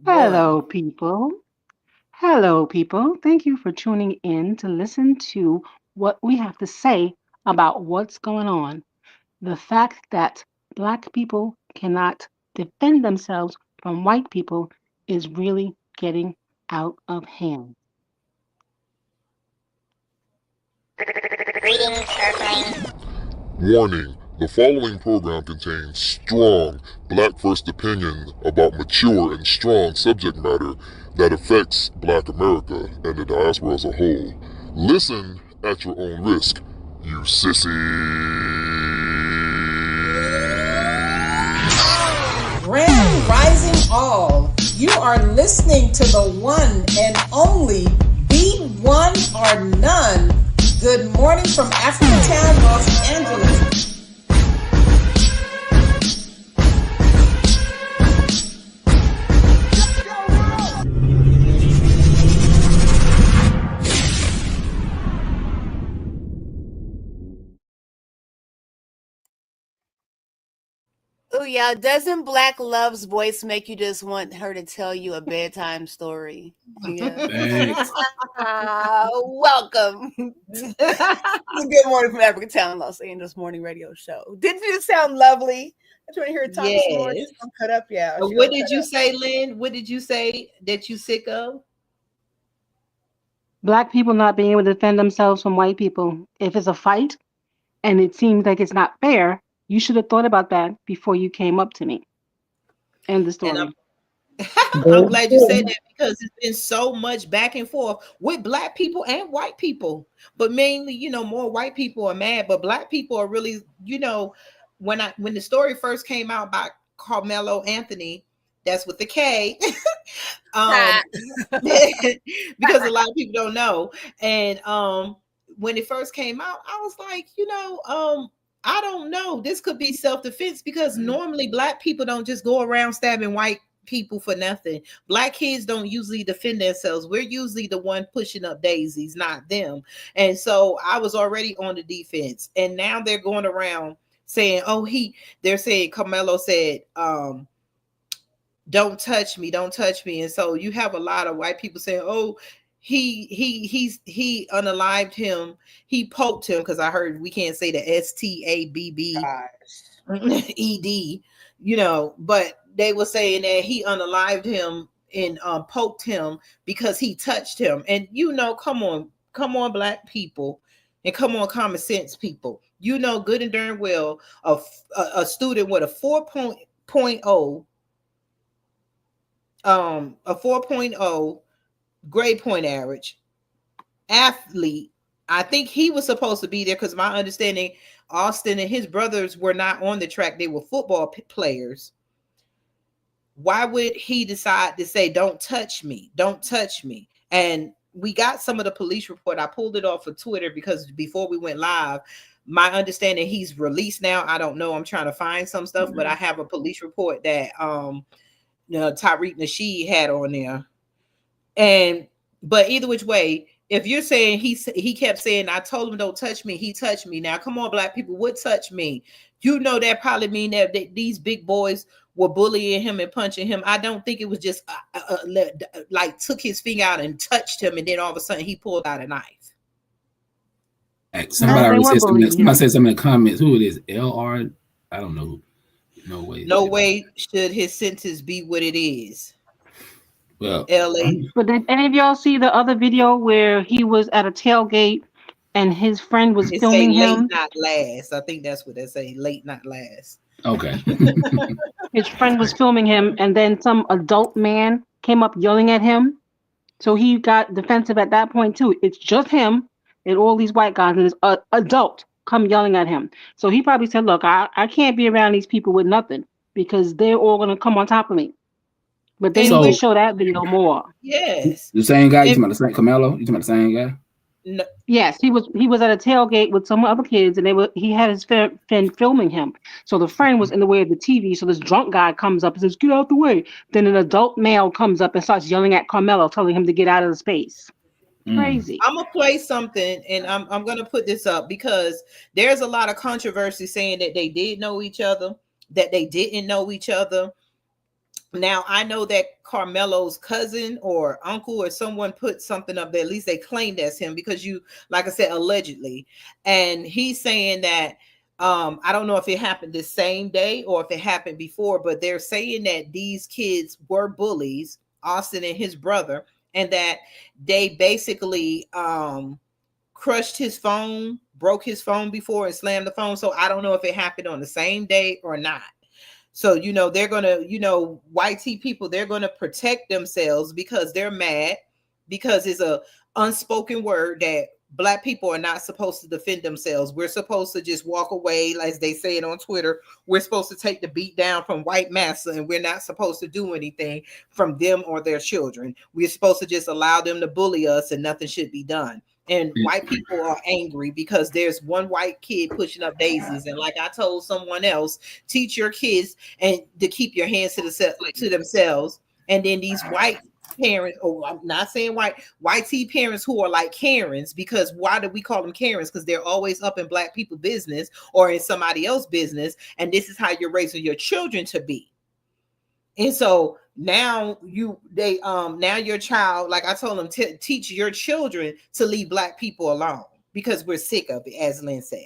Hello, One. people. Hello, people. Thank you for tuning in to listen to what we have to say about what's going on. The fact that Black people cannot defend themselves from white people is really getting out of hand. Greetings, Earthlings. Warning: the following program contains strong black first opinion about mature and strong subject matter that affects Black America and the diaspora as a whole. Listen at your own risk, you sissy. Grand Rising All. You are listening to the one and only Be One or None. Good morning from Africatown, Los Angeles. Oh yeah, doesn't Black Love's voice make you just want her to tell you a bedtime story? Yeah. Thanks. Welcome to the Good Morning from Africa Town, Los Angeles morning radio show. Didn't it sound lovely? I want to hear Tommy snore. Yes. She's gonna cut up, yeah. What did you say, Lynn? What did you say that you sick of? Black people not being able to defend themselves from white people. If it's a fight and it seems like it's not fair, you should have thought about that before you came up to me. End the And story. I'm glad you said that because it's been so much back and forth with black people and white people, but mainly, more white people are mad, but black people are really, when the story first came out by Carmelo Anthony, that's with the K, um, because a lot of people don't know, and when it first came out, I was like, I don't know. This could be self-defense because normally black people don't just go around stabbing white people for nothing. Black kids don't usually defend themselves. We're usually the one pushing up daisies, not them. And so I was already on the defense. And now they're going around saying, they're saying Carmelo said, don't touch me, don't touch me. And so you have a lot of white people saying, oh, he unalived him, he poked him, because I heard we can't say the STABBED, but they were saying that he unalived him and poked him because he touched him. And come on, black people, and come on, common sense people. Good and darn well, a student with a 4.0 a 4.0 grade point average athlete. I think he was supposed to be there because my understanding, Austin and his brothers were not on the track. They were football players. Why would he decide to say, don't touch me, don't touch me? And we got some of the police report. I pulled it off of Twitter because before we went live, my understanding, he's released now. I don't know. I'm trying to find some stuff, but I have a police report that Tariq Nasheed had on there. But either which way, if you're saying he kept saying, I told him don't touch me, he touched me. Now, come on, black people, what touch me? That probably mean that these big boys were bullying him and punching him. I don't think it was just like took his finger out and touched him, and then all of a sudden he pulled out a knife. Hey, No, they were bullying somebody him. said something in the comments. Who it is? LR? I don't know. No way. No way should his sentence be what it is. Well, LA. But did any of y'all see the other video where he was at a tailgate and his friend was It say filming late him? not last. I think that's what they say. Late not last. okay. His friend was filming him, and then some adult man came up yelling at him. So he got defensive at that point too. It's just him and all these white guys, and this adult come yelling at him. So he probably said, "Look, I can't be around these people with nothing because they're all gonna come on top of me." But they And need to So show that video more. yes. the same guy, you And talking about the same Carmelo? You talking about the same guy? no, Yes, he was at a tailgate with some other kids, and he had his friend filming him. So the friend was in the way of the TV. So this drunk guy comes up and says, "Get out the way." Then an adult male comes up and starts yelling at Carmelo, telling him to get out of the space. Crazy. I'm gonna play something, and I'm gonna put this up because there's a lot of controversy saying that they did know each other, that they didn't know each other. Now I know that Carmelo's cousin or uncle or someone put something up there. At least they claimed that's him because you, like I said, allegedly, and he's saying that I don't know if it happened the same day or if it happened before, but they're saying that these kids were bullies, Austin and his brother, and that they basically crushed his phone, broke his phone before and slammed the phone. So I don't know if it happened on the same day or not. So, they're going to, white tea people, they're going to protect themselves because they're mad, because it's a unspoken word that Black people are not supposed to defend themselves. We're supposed to just walk away, as they say it on Twitter. We're supposed to take the beat down from white massa, and we're not supposed to do anything from them or their children. We're supposed to just allow them to bully us and nothing should be done. And white people are angry because there's one white kid pushing up daisies. And like I told someone else, teach your kids and to keep your hands to themselves. And then these white parents, or I'm not saying white tea parents who are like Karens, because why do we call them Karens? Because they're always up in Black people business or in somebody else's business. And this is how you're raising your children to be. And so now now your child, like I told them, teach your children to leave Black people alone because we're sick of it, as Lynn said.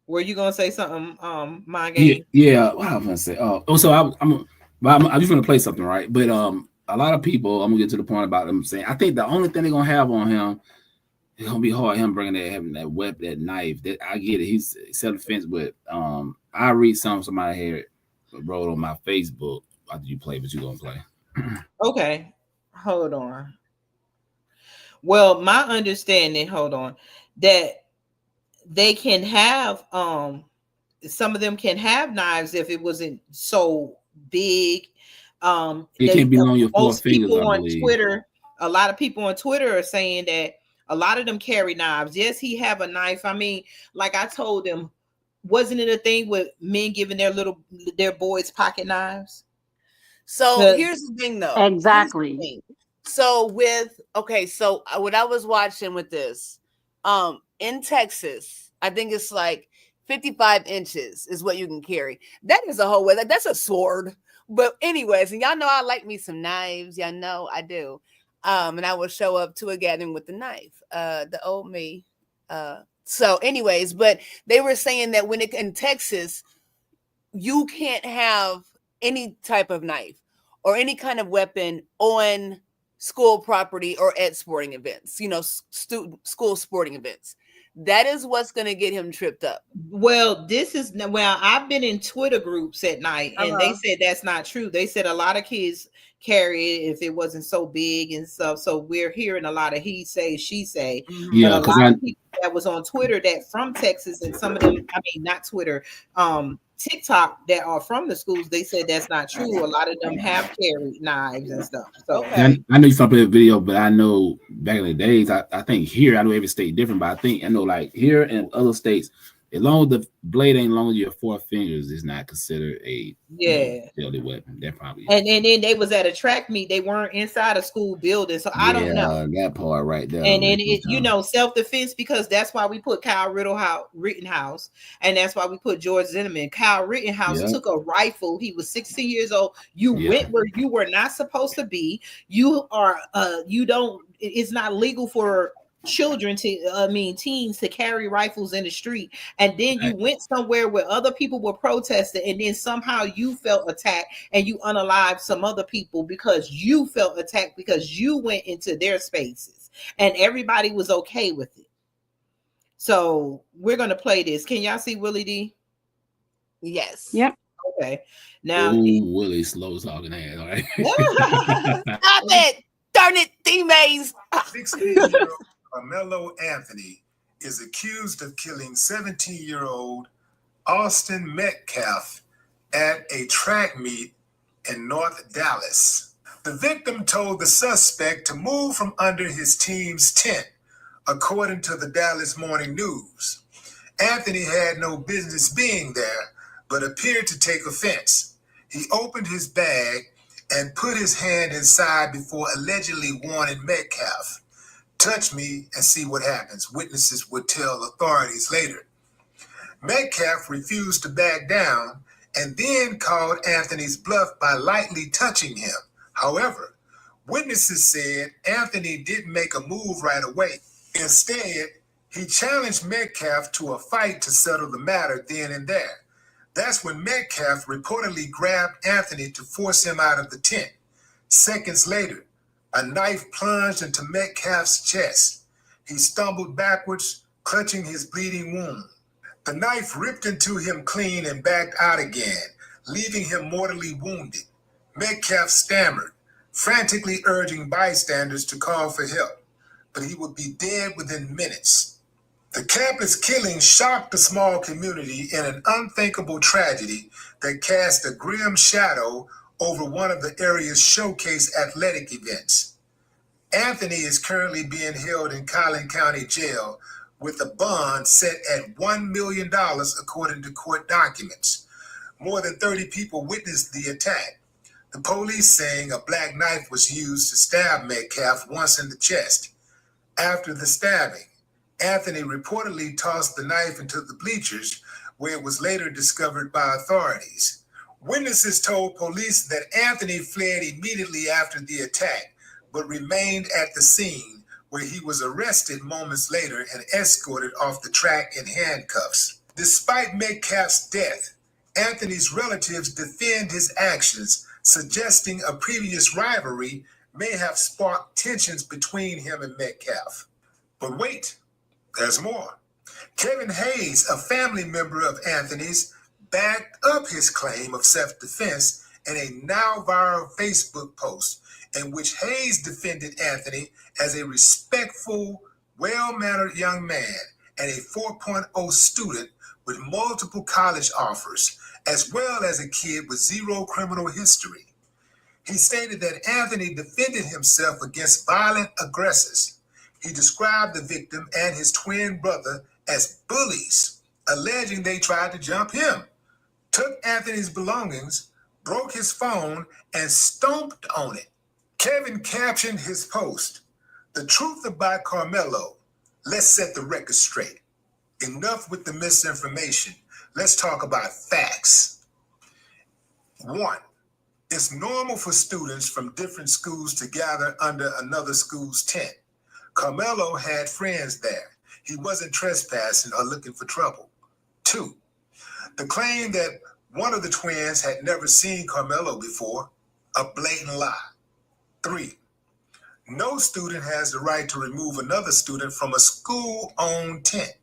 Were you gonna say something, my game? Yeah. What I was gonna say? So I just want to play something, right? But a lot of people, I'm gonna get to the point about them saying, I think the only thing they're gonna have on him, it's gonna be hard. Him having that weapon, that knife. That I get it. He's self-defense, but I read somebody here wrote on my Facebook after you play, but you gonna play. Okay, hold on. Well, my understanding, hold on, that they can have some of them can have knives if it wasn't so big. It can't be on your 4 fingers. People on Twitter, a lot of people on Twitter are saying that a lot of them carry knives. Yes, he have a knife. I mean, like I told them, wasn't it a thing with men giving their boys pocket knives? So here's the thing, though. Exactly. So so what I was watching with this, in Texas, I think it's like 55 inches is what you can carry. That is a whole way. Like, that's a sword. But anyways, and y'all know I like me some knives. Y'all know I do. And I will show up to a gathering with the knife. The old me. So anyways, but they were saying that in Texas, you can't have any type of knife or any kind of weapon on school property or at sporting events, school sporting events. That is what's going to get him tripped up. Well, I've been in Twitter groups at night, and they said that's not true. They said a lot of kids carry it if it wasn't so big and stuff. So we're hearing a lot of he say, she say. Yeah, but a lot of people that was on Twitter that from Texas, and some of them, I mean, not Twitter, TikTok, that are from the schools, they said that's not true. A lot of them have carried knives and stuff. So I know you saw the video, but I know back in the days, I think here, I know every state different, but I know like here and other states, as long as the blade ain't long as your 4 fingers, it's not considered a deadly weapon. That probably is. And then they was at a track meet. They weren't inside a school building, so I don't know that part right there. And then self-defense, because that's why we put Kyle Rittenhouse, and that's why we put George Zimmerman. Kyle Rittenhouse took a rifle. He was 16 years old. You went where you were not supposed to be. You are it's not legal for teens to carry rifles in the street, and then you went somewhere where other people were protesting, and then somehow you felt attacked and you unalived some other people because you felt attacked because you went into their spaces, and everybody was okay with it. So we're going to play this. Can y'all see Willie D? Yes. Yep. Okay. Now Willie slow talking ass. All right. Stop it. Darn it, teammates. 16-year-old Karmelo Anthony is accused of killing 17-year-old Austin Metcalf at a track meet in North Dallas. The victim told the suspect to move from under his team's tent, according to the Dallas Morning News. Anthony had no business being there, but appeared to take offense. He opened his bag and put his hand inside before allegedly warning Metcalf, "Touch me and see what happens," witnesses would tell authorities later. Metcalf refused to back down and then called Anthony's bluff by lightly touching him. However, witnesses said Anthony didn't make a move right away. Instead, he challenged Metcalf to a fight to settle the matter then and there. That's when Metcalf reportedly grabbed Anthony to force him out of the tent. Seconds later, a knife plunged into Metcalf's chest. He stumbled backwards, clutching his bleeding wound. The knife ripped into him clean and backed out again, leaving him mortally wounded. Metcalf stammered, frantically urging bystanders to call for help, but he would be dead within minutes. The campus killing shocked the small community in an unthinkable tragedy that cast a grim shadow over one of the area's showcase athletic events. Anthony is currently being held in Collin County Jail with a bond set at $1 million according to court documents. More than 30 people witnessed the attack. The police saying a black knife was used to stab Metcalf once in the chest. After the stabbing, Anthony reportedly tossed the knife into the bleachers, where it was later discovered by authorities. Witnesses told police that Anthony fled immediately after the attack, but remained at the scene, where he was arrested moments later and escorted off the track in handcuffs. Despite Metcalf's death, Anthony's relatives defend his actions, suggesting a previous rivalry may have sparked tensions between him and Metcalf. But wait, there's more. Kevin Hayes, a family member of Anthony's, backed up his claim of self-defense in a now viral Facebook post in which Hayes defended Anthony as a respectful, well-mannered young man and a 4.0 student with multiple college offers, as well as a kid with zero criminal history. He stated that Anthony defended himself against violent aggressors. He described the victim and his twin brother as bullies, alleging they tried to jump him, took Anthony's belongings, broke his phone, and stomped on it. Kevin captioned his post, "The truth about Karmelo. Let's set the record straight. Enough with the misinformation. Let's talk about facts." 1. It's normal for students from different schools to gather under another school's tent. Karmelo had friends there. He wasn't trespassing or looking for trouble. 2. The claim that one of the twins had never seen Karmelo before, a blatant lie. 3. No student has the right to remove another student from a school-owned tent.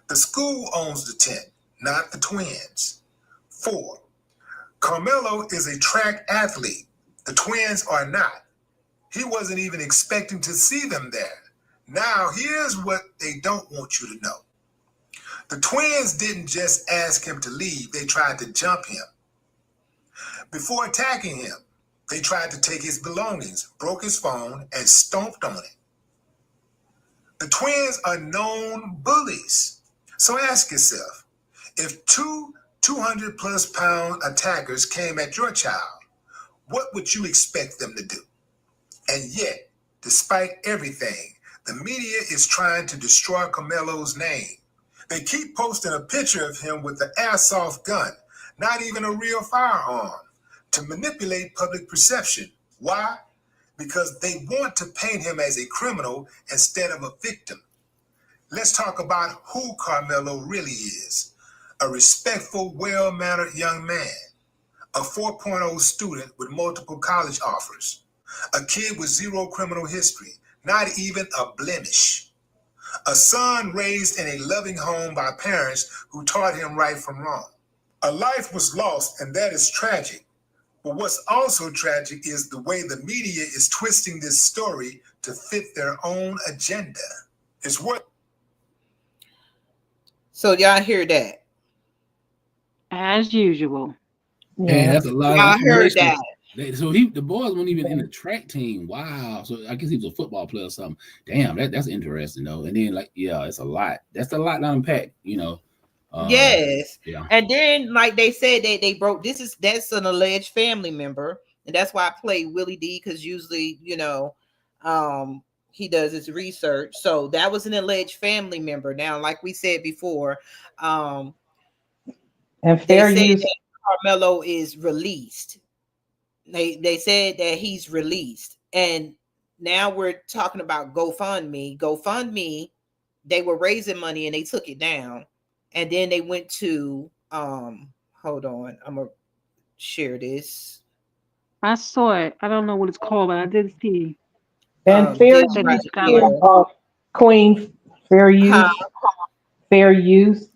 The school owns the tent, not the twins. 4. Karmelo is a track athlete. The twins are not. He wasn't even expecting to see them there. Now, here's what they don't want you to know. The twins didn't just ask him to leave, they tried to jump him. Before attacking him, they tried to take his belongings, broke his phone, and stomped on it. The twins are known bullies. So ask yourself, if two 200-plus pound attackers came at your child, what would you expect them to do? And yet, despite everything, the media is trying to destroy Karmelo's name. They keep posting a picture of him with an airsoft gun, not even a real firearm, to manipulate public perception. Why? Because they want to paint him as a criminal instead of a victim. Let's talk about who Karmelo really is. A respectful, well-mannered young man, a 4.0 student with multiple college offers, a kid with zero criminal history, not even a blemish, a son raised in a loving home by parents who taught him right from wrong. A life was lost, and that is tragic. But what's also tragic is the way the media is twisting this story to fit their own agenda. It's what. So y'all hear that? As usual. Man, that's a lot. Y'all heard that? So the boys weren't even in the track team. Wow. So I guess he was a football player or something. Damn, that's interesting though. And then it's a lot. That's a lot to unpack, Yes. Yeah. And then like they said they broke that's an alleged family member. And that's why I play Willie D, because usually, he does his research. So that was an alleged family member. Now, like we said before, and fair use. Karmelo is released. They said that he's released, and now we're talking about GoFundMe. GoFundMe, they were raising money and they took it down, and then they went to hold on, I'm gonna share this. I saw it. I don't know what it's called, but I did see. And fair This Said right he use, got here. Queen, fair use, fair use.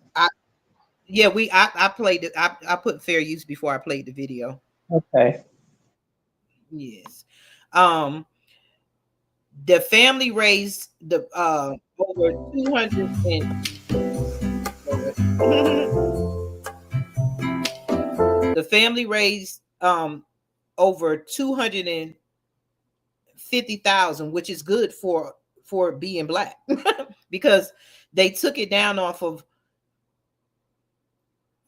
Yeah, I played it. I put fair use before I played the video. Okay. Yes. The family raised the over 200 and the family raised over 250,000, which is good for being black because they took it down off of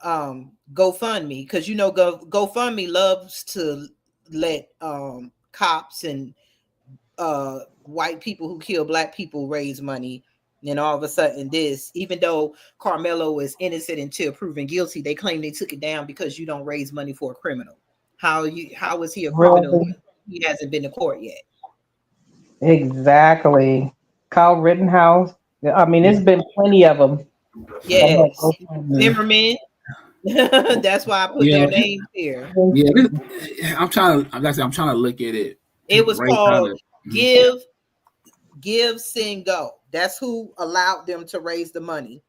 GoFundMe, because GoFundMe loves to let cops and white people who kill black people raise money. And all of a sudden, this, even though Karmelo is innocent until proven guilty, they claim they took it down because you don't raise money for a criminal. How is he a criminal? Really? He hasn't been to court yet. Exactly. Kyle Rittenhouse. I mean, there's been plenty of them. Yes, Zimmerman. That's why I put their names here. Yeah, I'm trying to look at it. It was right called Give, Send, Go. That's who allowed them to raise the money.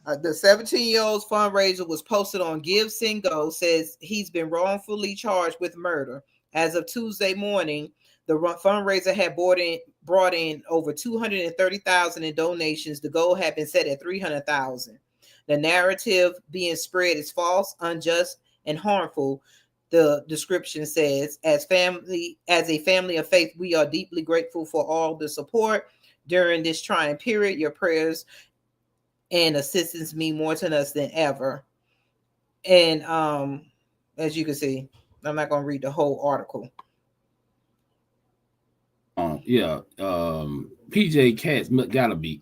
The 17-year-old's fundraiser was posted on Give, Send, Go. Says he's been wrongfully charged with murder. As of Tuesday morning, the fundraiser had brought in over 230,000 in donations. The goal had been set at 300,000. The narrative being spread is false, unjust, and harmful. The description says, as a family of faith, we are deeply grateful for all the support during this trying period. Your prayers and assistance mean more to us than ever. And as you can see, I'm not going to read the whole article. PJ Katz gotta be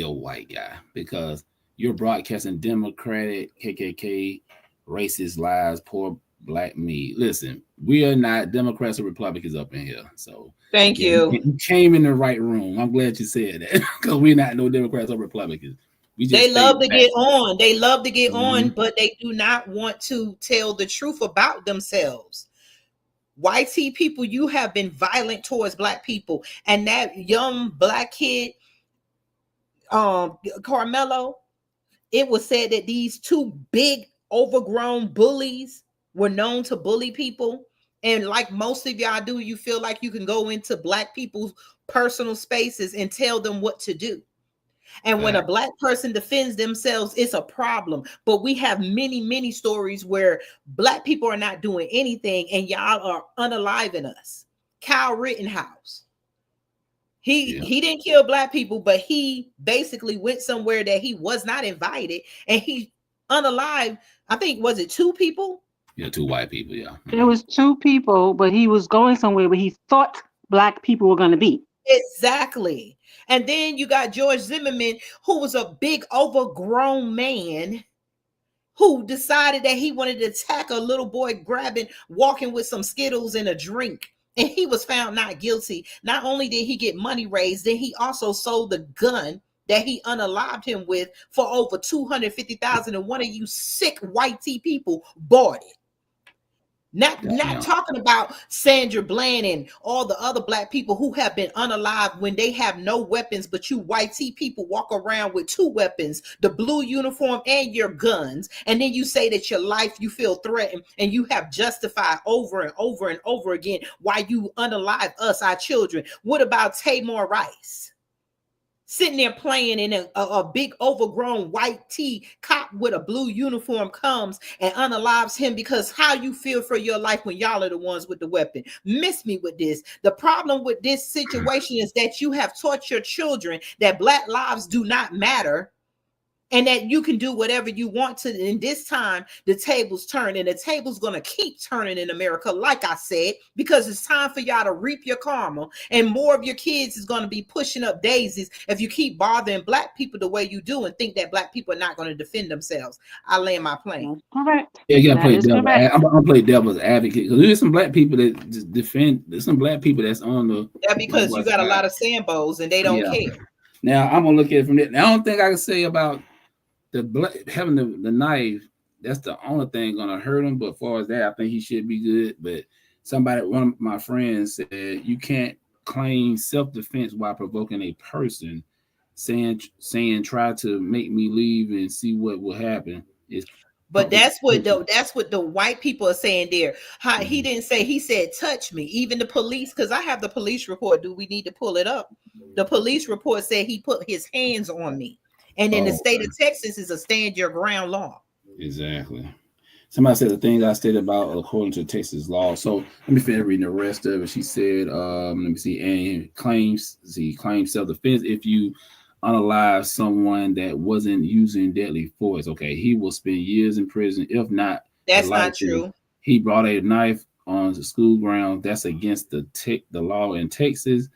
a white guy, because you're broadcasting Democratic, KKK, racist lies, poor black me. Listen, we are not Democrats or Republicans up in here. So thank you. You came in the right room. I'm glad you said that, because we're not no Democrats or Republicans. They love to get on. They love to get on, but they do not want to tell the truth about themselves. White people, you have been violent towards black people. And that young black kid, Karmelo, it was said that these two big overgrown bullies were known to bully people. And like most of y'all do, you feel like you can go into black people's personal spaces and tell them what to do. And when a black person defends themselves, it's a problem. But we have many, many stories where black people are not doing anything and y'all are unaliving us. Kyle Rittenhouse. He didn't kill black people, but he basically went somewhere that he was not invited, and he unalived, I think, was it 2 people? Yeah, 2 white people, yeah. It was 2 people, but he was going somewhere where he thought black people were going to be. Exactly. And then you got George Zimmerman, who was a big overgrown man who decided that he wanted to attack a little boy walking with some Skittles and a drink. And he was found not guilty. Not only did he get money raised, then he also sold the gun that he unalived him with for over 250,000. And one of you sick white people bought it. Not talking about Sandra Bland and all the other black people who have been unalived when they have no weapons, but you white people walk around with 2 weapons, the blue uniform and your guns. And then you say that your life, you feel threatened, and you have justified over and over and over again why you unalive us, our children. What about Tamir Rice? Sitting there playing in a big overgrown white tee, cop with a blue uniform comes and unalives him, because how you feel for your life when y'all are the ones with the weapon. Miss me with this. The problem with this situation is that you have taught your children that black lives do not matter. and that you can do whatever you want to. And this time the tables turn, and the table's going to keep turning in America, like I said, because it's time for y'all to reap your karma, and more of your kids is going to be pushing up daisies if you keep bothering black people the way you do and think that black people are not going to defend themselves. I land my plane. Correct. Yeah, you gotta That play is devil. correct. I'm gonna play devil's advocate because there's some black people that just defend. There's some black people that's on the Yeah, because you got a lot of Sambos and they don't care. Now I'm gonna look at it from that. Now, the only thing I can say about the black having the knife, that's the only thing gonna hurt him. But as far as that, I think he should be good. But one of my friends said you can't claim self-defense while provoking a person, saying try to make me leave and see what will happen. But that's what the white people are saying there. How he didn't say, he said touch me. Even the police, because I have the police report. Do we need to pull it up? The police report said he put his hands on me. And in the state of Texas is a stand your ground law. Exactly. Somebody said the things I stated about according to Texas law. So let me finish reading the rest of it. She said, let me see, and claims self-defense if you unalive someone that wasn't using deadly force. Okay, he will spend years in prison. If not, that's not true. He brought a knife on the school ground. That's against the law in Texas.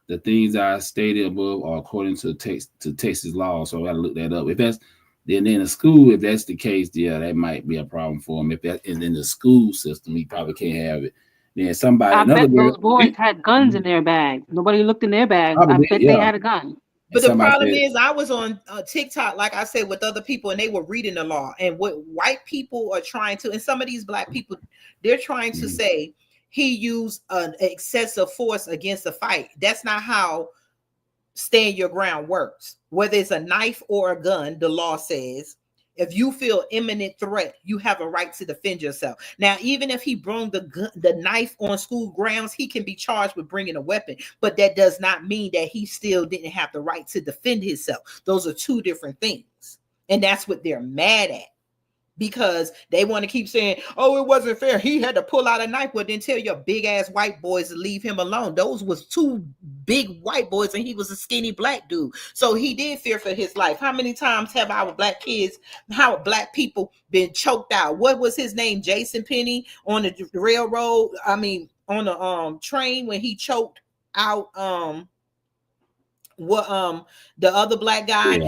The things I stated above are according to Texas law. So I gotta look that up. If that's then in the school, if that's the case, yeah, that might be a problem for him. If that is in the school system, he probably can't have it. Then somebody, I bet those boys had guns in their bags. Nobody looked in their bags. I bet they had a gun. But the problem is, I was on TikTok, like I said, with other people, and they were reading the law. And what white people are trying to, and some of these black people, they're trying to say he used an excessive force against a fight. That's not how stand your ground works. Whether it's a knife or a gun, the law says if you feel imminent threat, you have a right to defend yourself. Now, even if he brought the knife on school grounds, he can be charged with bringing a weapon, but that does not mean that he still didn't have the right to defend himself. Those are two different things. And that's what they're mad at, because they want to keep saying, oh, it wasn't fair. He had to pull out a knife. Well, then tell your big ass white boys to leave him alone. Those was two big white boys and he was a skinny black dude. So he did fear for his life. How many times have our black people been choked out? What was his name? Jason Penny on the railroad. I mean, on the train when he choked out the other black guy,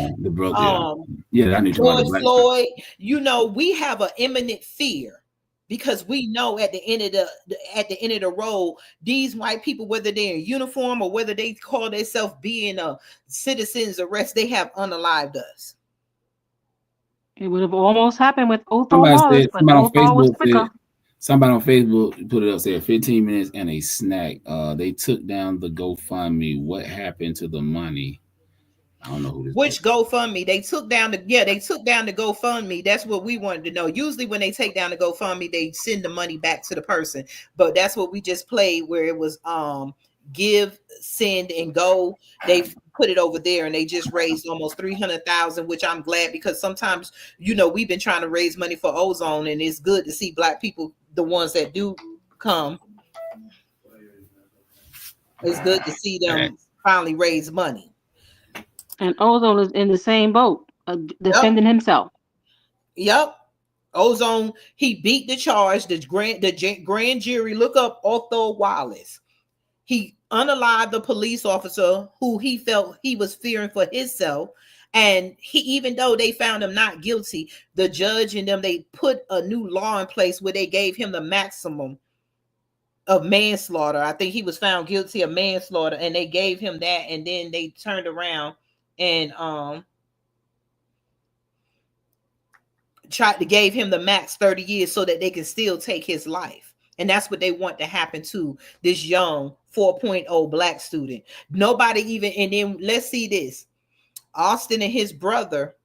George Floyd. You know, we have an imminent fear because we know at the end of the road, these white people, whether they're in uniform or whether they call themselves being a citizen's arrest, they have unalived us. It would have almost happened with Otho Wallace, but Otho was quicker. Somebody on Facebook put it up, said 15 minutes and a snack. They took down the GoFundMe. What happened to the money? I don't know who this Which is. GoFundMe? They took down the GoFundMe. That's what we wanted to know. Usually when they take down the GoFundMe, they send the money back to the person. But that's what we just played, where it was give, send, and go. They put it over there and they just raised almost 300,000, which I'm glad, because sometimes, you know, we've been trying to raise money for ozone, and it's good to see black people, the ones that do come. It's good to see them finally raise money. And Ozone is in the same boat, defending himself. Yep. Ozone, he beat the charge. The grand jury, look up Otho Wallace. He unalived the police officer who he felt he was fearing for himself. And he, even though they found him not guilty, the judge and them, they put a new law in place where they gave him the maximum of manslaughter. I think he was found guilty of manslaughter, and they gave him that. And then they turned around and tried to give him the max 30 years so that they can still take his life. And that's what they want to happen to this young 4.0 black student. Nobody even, and then let's see this. Austin and his brother,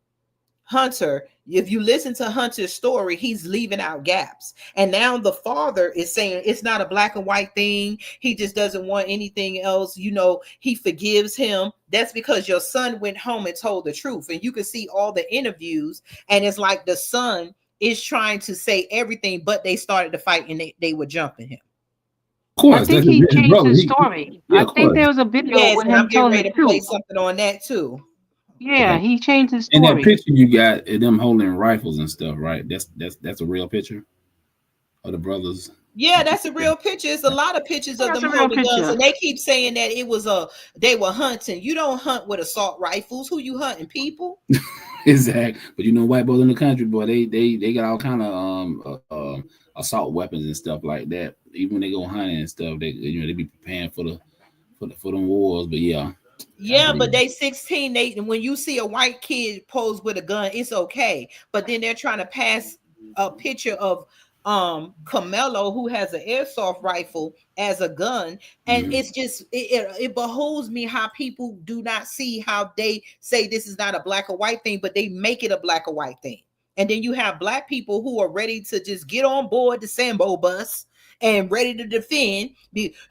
Hunter, if you listen to Hunter's story, he's leaving out gaps. And now the father is saying it's not a black and white thing. He just doesn't want anything else. You know, he forgives him. That's because your son went home and told the truth. And you can see all the interviews. And it's like the son is trying to say everything, but they started to fight and they were jumping him. Of course, I think he changed his story. I think there was a video with him telling the truth. Play something on that too. Yeah, he changed his And that story. picture you got of them holding rifles and stuff, right? That's a real picture of the brothers. Yeah, that's a real picture. It's a lot of pictures of That's them a real holding guns, picture. and they keep saying that it was they were hunting. You don't hunt with assault rifles. Who you hunting? People? Exactly. But you know, white boys in the country, boy, they got all kind of assault weapons and stuff like that. Even when they go hunting and stuff, they be preparing for them wars. But yeah, I Yeah, believe but they 16. They when you see a white kid pose with a gun, it's okay. But then they're trying to pass a picture of Karmelo, who has an airsoft rifle as a gun, and Mhm. it's just it behooves me how people do not see how they say this is not a black or white thing, but they make it a black or white thing. And then you have black people who are ready to just get on board the Sambo bus and ready to defend.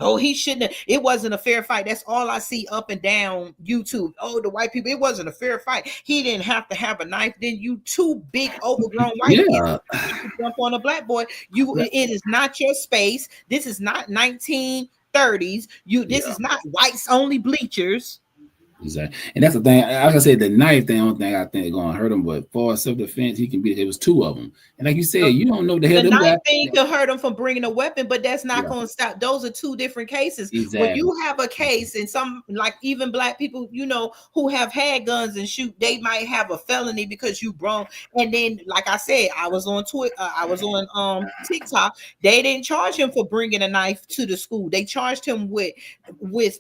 Oh, he shouldn't have. It wasn't a fair fight. That's all I see up and down YouTube. Oh, the white people, it wasn't a fair fight. He didn't have to have a knife. Then you two big overgrown white kids Yeah, jump on a black boy. It is not your space. This is not 1930s. This yeah. is not whites only bleachers. Exactly. And that's the thing. Like I said, the knife thing, I don't think I think is gonna hurt him, but for self-defense, he can be it was two of them. And like you said, you don't know the hell The them knife guys. thing could hurt them from bringing a weapon, but that's not Yeah, going to stop. Those are two different cases. When exactly. you have a case, and some like even black people, who have had guns and shoot, they might have a felony because you brung. And then, like I said, I was on Twitter, I was on TikTok. They didn't charge him for bringing a knife to the school. They charged him with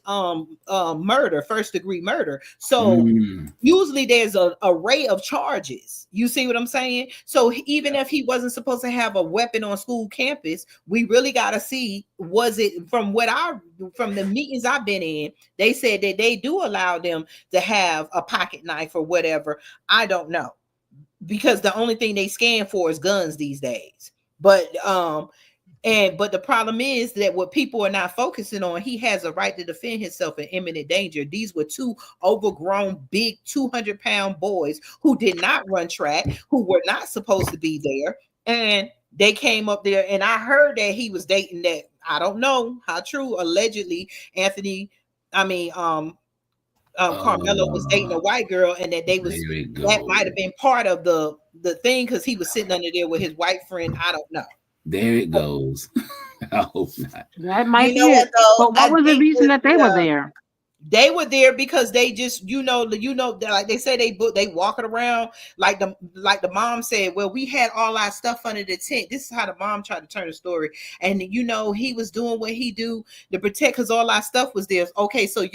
murder, first degree murder. So Mm, usually there's a array of charges. You see what I'm saying? So even if he wasn't supposed to have a weapon on school campus, we really got to see, was it from from the meetings I've been in, they said that they do allow them to have a pocket knife or whatever. I don't know, because the only thing they scan for is guns these days. But the problem is that what people are not focusing on, he has a right to defend himself in imminent danger. These were two overgrown, big 200-pound boys who did not run track, who were not supposed to be there. And they came up there, and I heard that he was dating that. I don't know how true, allegedly, Anthony, I mean, Carmelo was dating a uh, white girl, and that there it that goes. might have been part of the thing, because he was sitting under there with his white friend. I don't know. There it goes. I hope not. That You might know be what it. though? But I what was the think reason with that they were there? They were there because they just, like they say, they walking around like the mom said. Well, we had all our stuff under the tent. This is how the mom tried to turn the story, and he was doing what he do to protect, because all our stuff was there. Okay, so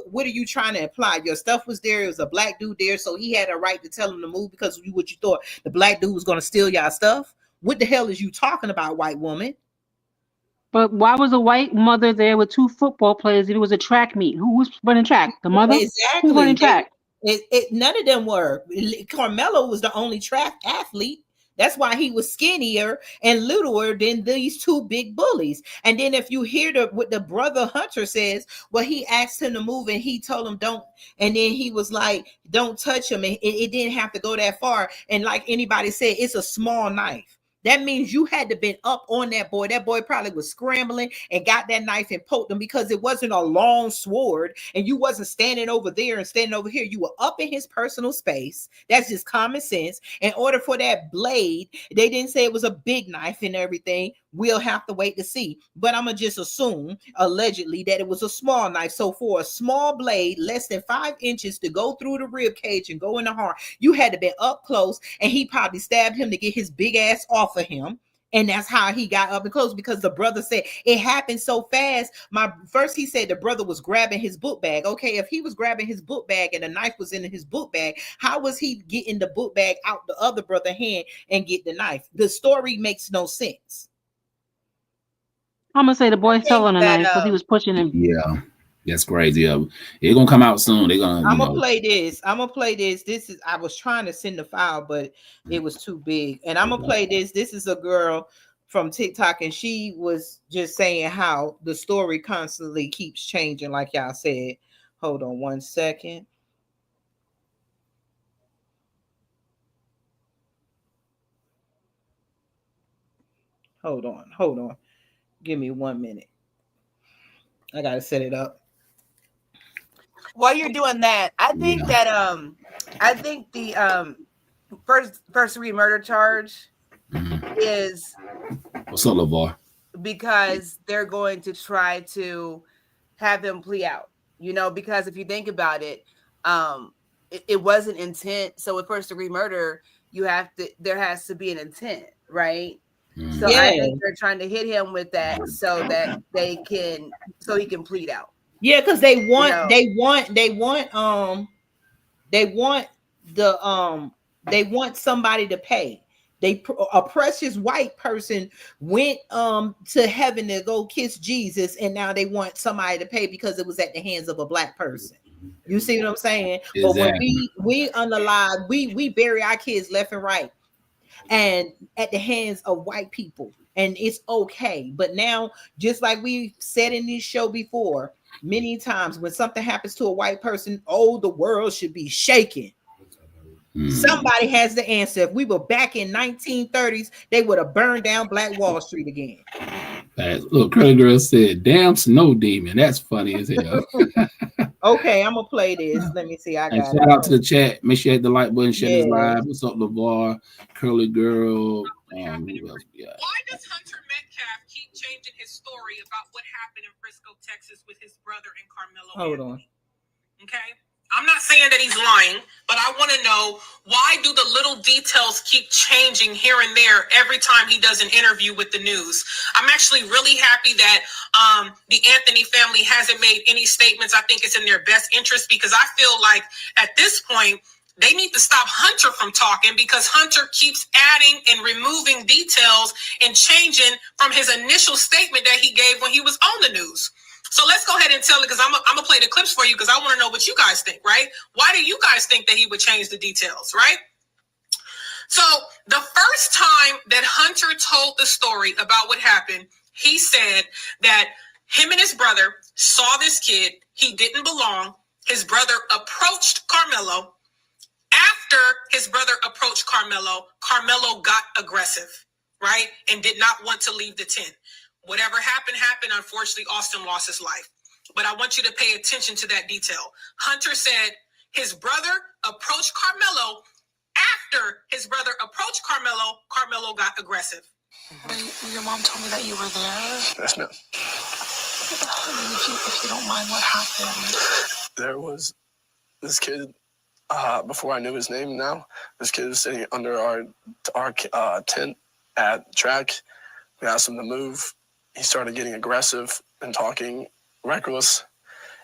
what are you trying to imply? Your stuff was there. It was a black dude there, so he had a right to tell him to move because what you thought the black dude was going to steal y'all stuff? What the hell is you talking about, white woman? But why was a white mother there with two football players if it was a track meet? Who was running track? The mother? Who Exactly. running track? None of them were. Carmelo was the only track athlete. That's why he was skinnier and littler than these two big bullies. And then if you hear what the brother Hunter says, well, he asked him to move and he told him don't. And then he was like, don't touch him. And it didn't have to go that far. And like anybody said, it's a small knife. That means you had to been up on that boy. That boy probably was scrambling and got that knife and poked him, because it wasn't a long sword and you wasn't standing over there and standing over here. You were up in his personal space. That's just common sense. In order for that blade, they didn't say it was a big knife and everything. We'll have to wait to see. But I'm going to just assume, allegedly, that it was a small knife. So for a small blade, less than 5 inches to go through the rib cage and go in the heart, you had to be up close, and he probably stabbed him to get his big ass off of him. And that's how he got up and close, because the brother said it happened so fast. He said the brother was grabbing his book bag. Okay, if he was grabbing his book bag and the knife was in his book bag, how was he getting the book bag out the other brother's hand and get the knife? The story makes no sense. I'm gonna say the I boy fell think on a that knife because he was pushing him. Yeah, that's crazy. Yeah, it's gonna come out soon. They're gonna, I'm gonna play this. This is, I was trying to send the file, but it was too big. And I'm gonna play this. This is a girl from TikTok, and she was just saying how the story constantly keeps changing, like y'all said. Hold on one second. Hold on. Give me 1 minute. I gotta set it up. while you're doing that, I think Yeah. that I think the first degree murder charge is What's up, LeVar? because they're going to try to have him plea out. You know, because if you think about it, it wasn't intent. So with first degree murder, there has to be an intent, right? So I think they're trying to hit him with that so that he can plead out. Yeah, because they want somebody to pay. A precious white person went to heaven to go kiss Jesus, and now they want somebody to pay because it was at the hands of a black person. You see what I'm saying? Exactly. But when we unalive, we bury our kids left and right, and at the hands of white people, and it's okay. But now, just like we said in this show before, many times when something happens to a white person, the world should be shaking. Somebody has the answer. If we were back in 1930s, they would have burned down Black Wall Street again. Look, Curly Girl said, "Damn snow demon." That's funny as hell. Okay, I'm gonna play this. Let me see. I got shout out to the chat. Make sure you hit the like button, share this live. What's up, LeVar? Curly Girl. Who else? Yeah. Why does Hunter Metcalf keep changing his story about what happened in Frisco, Texas with his brother and Karmelo? Hold on. Okay. I'm not saying that he's lying, but I want to know, why do the little details keep changing here and there every time he does an interview with the news? I'm actually really happy that the Anthony family hasn't made any statements. I think it's in their best interest, because I feel like at this point, they need to stop Hunter from talking, because Hunter keeps adding and removing details and changing from his initial statement that he gave when he was on the news. So let's go ahead and tell it, because I'm going to play the clips for you, because I want to know what you guys think, right? Why do you guys think that he would change the details, right? So the first time that Hunter told the story about what happened, he said that him and his brother saw this kid. He didn't belong. His brother approached Karmelo. After his brother approached Karmelo, Karmelo got aggressive, right? And did not want to leave the tent. Whatever happened. Unfortunately, Austin lost his life. But I want you to pay attention to that detail. Hunter said his brother approached Karmelo. After his brother approached Karmelo, Karmelo got aggressive. Your mom told me that you were there. Yes, ma'am. If you don't mind, what happened? There was this kid, before I knew his name now, this kid was sitting under our tent at track. We asked him to move. He started getting aggressive and talking reckless.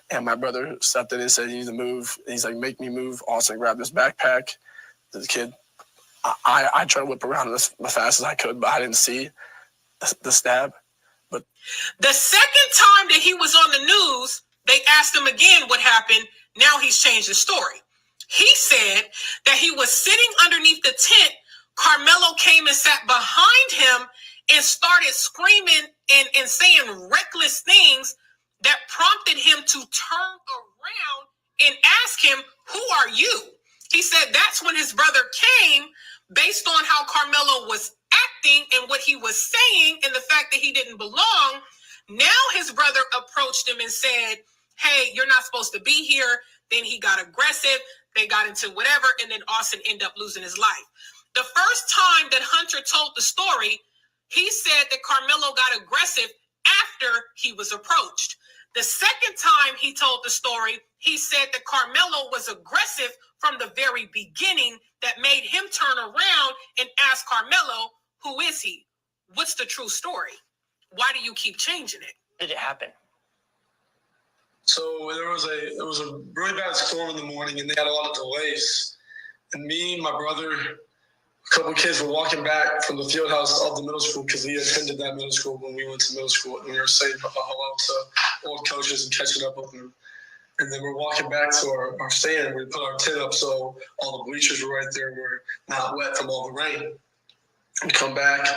And my brother stepped in and said, "You need to move." And he's like, "Make me move." Austin grabbed his backpack. The kid, I tried to whip around as fast as I could, but I didn't see the stab. But the second time that he was on the news, they asked him again what happened. Now he's changed the story. He said that he was sitting underneath the tent. Karmelo came and sat behind him and started screaming and saying reckless things that prompted him to turn around and ask him, "Who are you?" He said that's when his brother came, based on how Karmelo was acting and what he was saying and the fact that he didn't belong. Now his brother approached him and said, "Hey, you're not supposed to be here." Then he got aggressive. They got into whatever, and then Austin ended up losing his life. The first time that Hunter told the story, he said that Karmelo got aggressive after he was approached. The second time he told the story, he said that Karmelo was aggressive from the very beginning, that made him turn around and ask Karmelo, "Who is he? What's the true story? Why do you keep changing it?" Did it happen? So it was a really bad storm in the morning, and they had a lot of delays. And me, my brother, a couple of kids were walking back from the field house of the middle school, because we attended that middle school when we went to middle school, and we were saying hello to old coaches and catching up with them. And then we're walking back to our stand. We put our tent up so all the bleachers were right there. We're not wet from all the rain. We come back,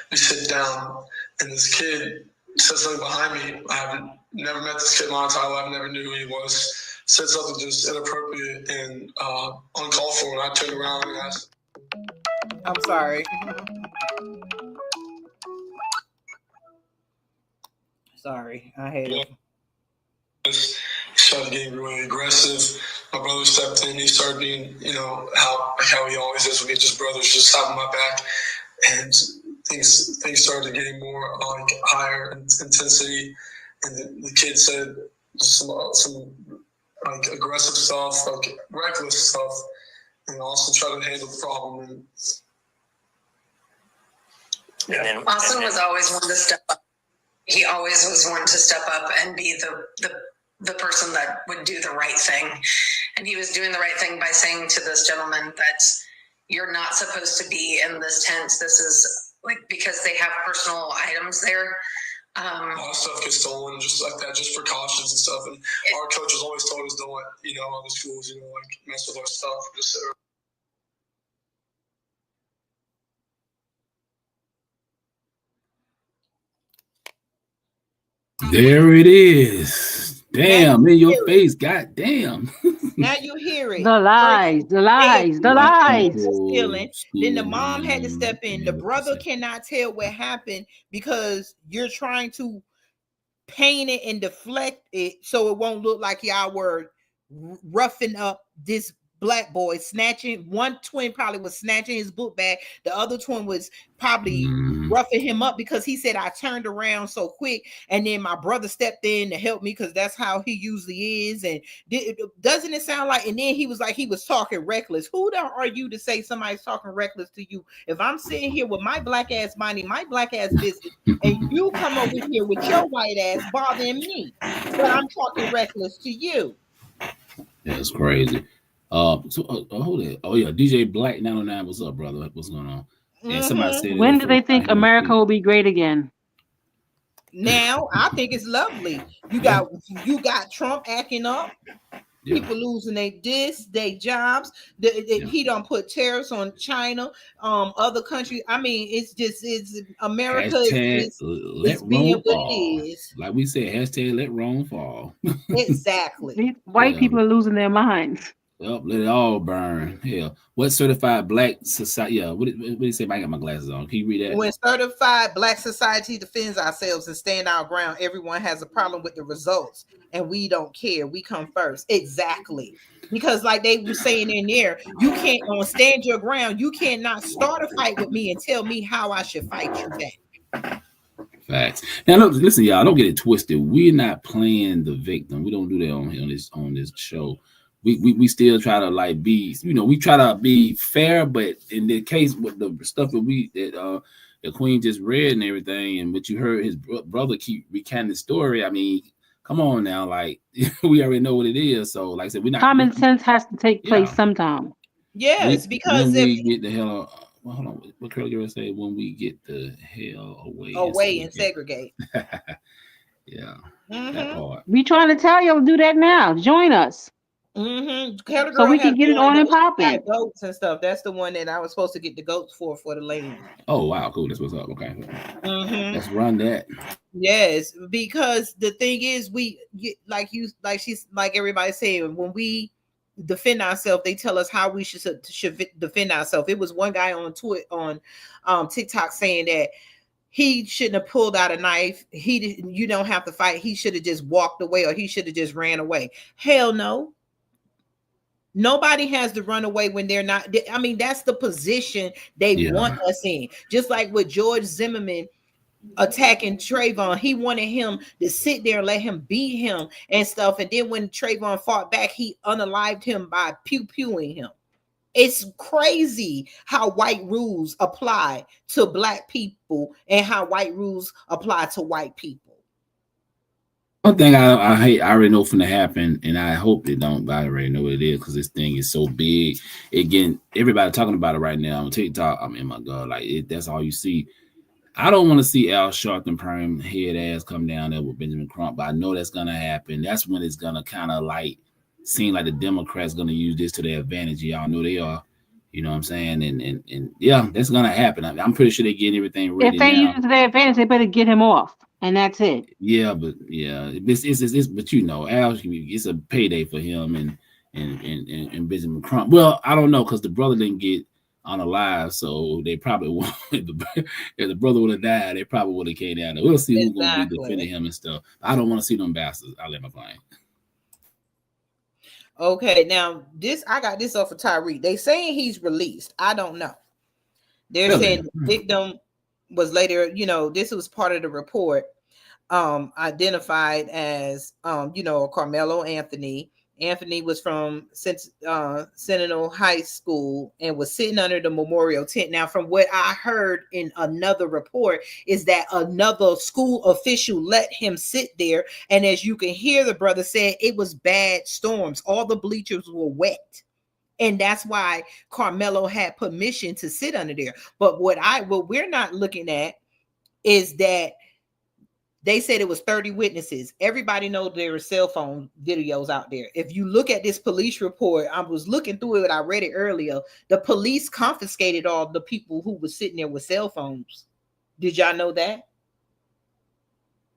we sit down, and this kid said something behind me. I've never met this kid in my entire life. I never knew who he was. Said something just inappropriate and uncalled for, and I turned around and asked, I'm sorry. Sorry, I hate it. He started getting really aggressive. My brother stepped in. He started being, how he always is when he's just brothers, just having my back. And things started getting more like higher intensity. And the kid said some like aggressive stuff, like reckless stuff, and also try to handle the problem. And Austin was always one to step up. He always was one to step up and be the person that would do the right thing. And he was doing the right thing by saying to this gentleman that you're not supposed to be in this tent. This is like, because they have personal items there. A lot of stuff gets stolen just like that, just precautions and stuff. And our coaches always told us don't let, other schools, like mess with our stuff. Just so. There it is. Damn, in your face. God damn. Now you hear it. The lies. Stealing. Then the mom had to step in. The brother cannot tell what happened because you're trying to paint it and deflect it so it won't look like y'all were roughing up this black boy, snatching. One twin probably was snatching his book bag. The other twin was probably roughing him up because he said, I turned around so quick and then my brother stepped in to help me because that's how he usually is. And doesn't it sound like, and then he was like, he was talking reckless. Who are you to say somebody's talking reckless to you? If I'm sitting here with my black ass minding my black ass business and you come over here with your white ass bothering me, but I'm talking reckless to you. That's crazy. Hold it. Oh yeah, DJ Black 909. What's up, brother? What's going on? And somebody said, when do they think America will be great again? Now I think it's lovely. You got Trump acting up. Yeah. People losing their jobs. He don't put tariffs on China, other countries. I mean, it's America is being what it is. Like we said, hashtag let Rome fall. Exactly. White people are losing their minds. Well, let it all burn. Hell, what certified black society? Yeah, what do you say? I got my glasses on. Can you read that? When certified black society defends ourselves and stand our ground, everyone has a problem with the results, and we don't care. We come first. Exactly. Because like they were saying in there, you can't stand your ground. You cannot start a fight with me and tell me how I should fight you back. Facts. Now, look, listen, y'all. Don't get it twisted. We're not playing the victim. We don't do that on this show. We still try to be, we try to be fair, but in the case with the stuff that the Queen just read and everything, and what you heard his brother keep recounting the story. I mean, come on now, we already know what it is. So, like I said, we're not. Common sense has to take place sometime. Yes, because when we get the hell, hold on, what Curly girl say? When we get the hell away and segregate. Yeah, that part. We trying to tell you to do that now. Join us. So we can get it on and popping. Goats and stuff. That's the one that I was supposed to get the goats for the lady. Oh wow, cool. That's what's up. Okay, let's run that. Yes, because the thing is, like everybody saying, when we defend ourselves, they tell us how we should defend ourselves. It was one guy on Twitter on TikTok saying that he shouldn't have pulled out a knife. You don't have to fight. He should have just walked away, or he should have just ran away. Hell no. Nobody has to run away when they're not. I mean, that's the position they want us in. Just like with George Zimmerman attacking Trayvon, he wanted him to sit there and let him beat him and stuff. And then when Trayvon fought back, he unalived him by pew-pewing him. It's crazy how white rules apply to black people and how white rules apply to white people. One thing I hate, I already know from to happen, and I hope they don't, but I already know what it is because this thing is so big. Again, everybody talking about it right now on TikTok. I mean, my God, that's all you see. I don't want to see Al Sharpton perm head ass come down there with Benjamin Crump, but I know that's gonna happen. That's when it's gonna kind of seem like the Democrats gonna use this to their advantage. Y'all know they are. You know what I'm saying? And yeah, that's gonna happen. I'm pretty sure they're getting everything ready. If they use it to their advantage, they better get him off. And that's it. Yeah, but it's but Al, it's a payday for him and Benjamin Crump. Well, I don't know because the brother didn't get unalived, so they probably won't. If the brother would have died, they probably would have came down. We'll see who's gonna be defending him and stuff. I don't want to see them bastards. I'll let my client. Okay, now this I got this off of Tyreek. They saying he's released. I don't know. They're Really? saying the victim was later, this was part of the report, identified as Karmelo Anthony. Anthony was from Sentinel High School and was sitting under the memorial tent. Now, from what I heard in another report, is that another school official let him sit there. And as you can hear, the brother said it was bad storms. All the bleachers were wet. And that's why Karmelo had permission to sit under there. But what we're not looking at is that they said it was 30 witnesses. Everybody knows there are cell phone videos out there. If you look at this police report, I was looking through it. I read it earlier. The police confiscated all the people who were sitting there with cell phones. Did y'all know that?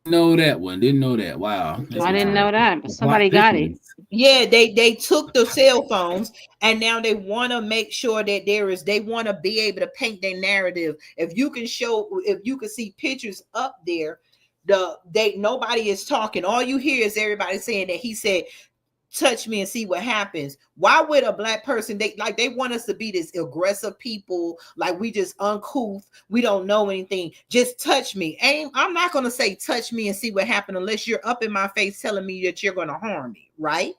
Know that one. Didn't know that. Wow. I didn't know that, but somebody got it. Yeah, they took the cell phones, and now they want to make sure that they want to be able to paint their narrative. If you can see pictures up there, nobody is talking. All you hear is everybody saying that he said, touch me and see what happens. Why would a black person, they want us to be this aggressive people, like we just uncouth, we don't know anything, just touch me. I'm not going to say touch me and see what happens unless you're up in my face telling me that you're going to harm me, right?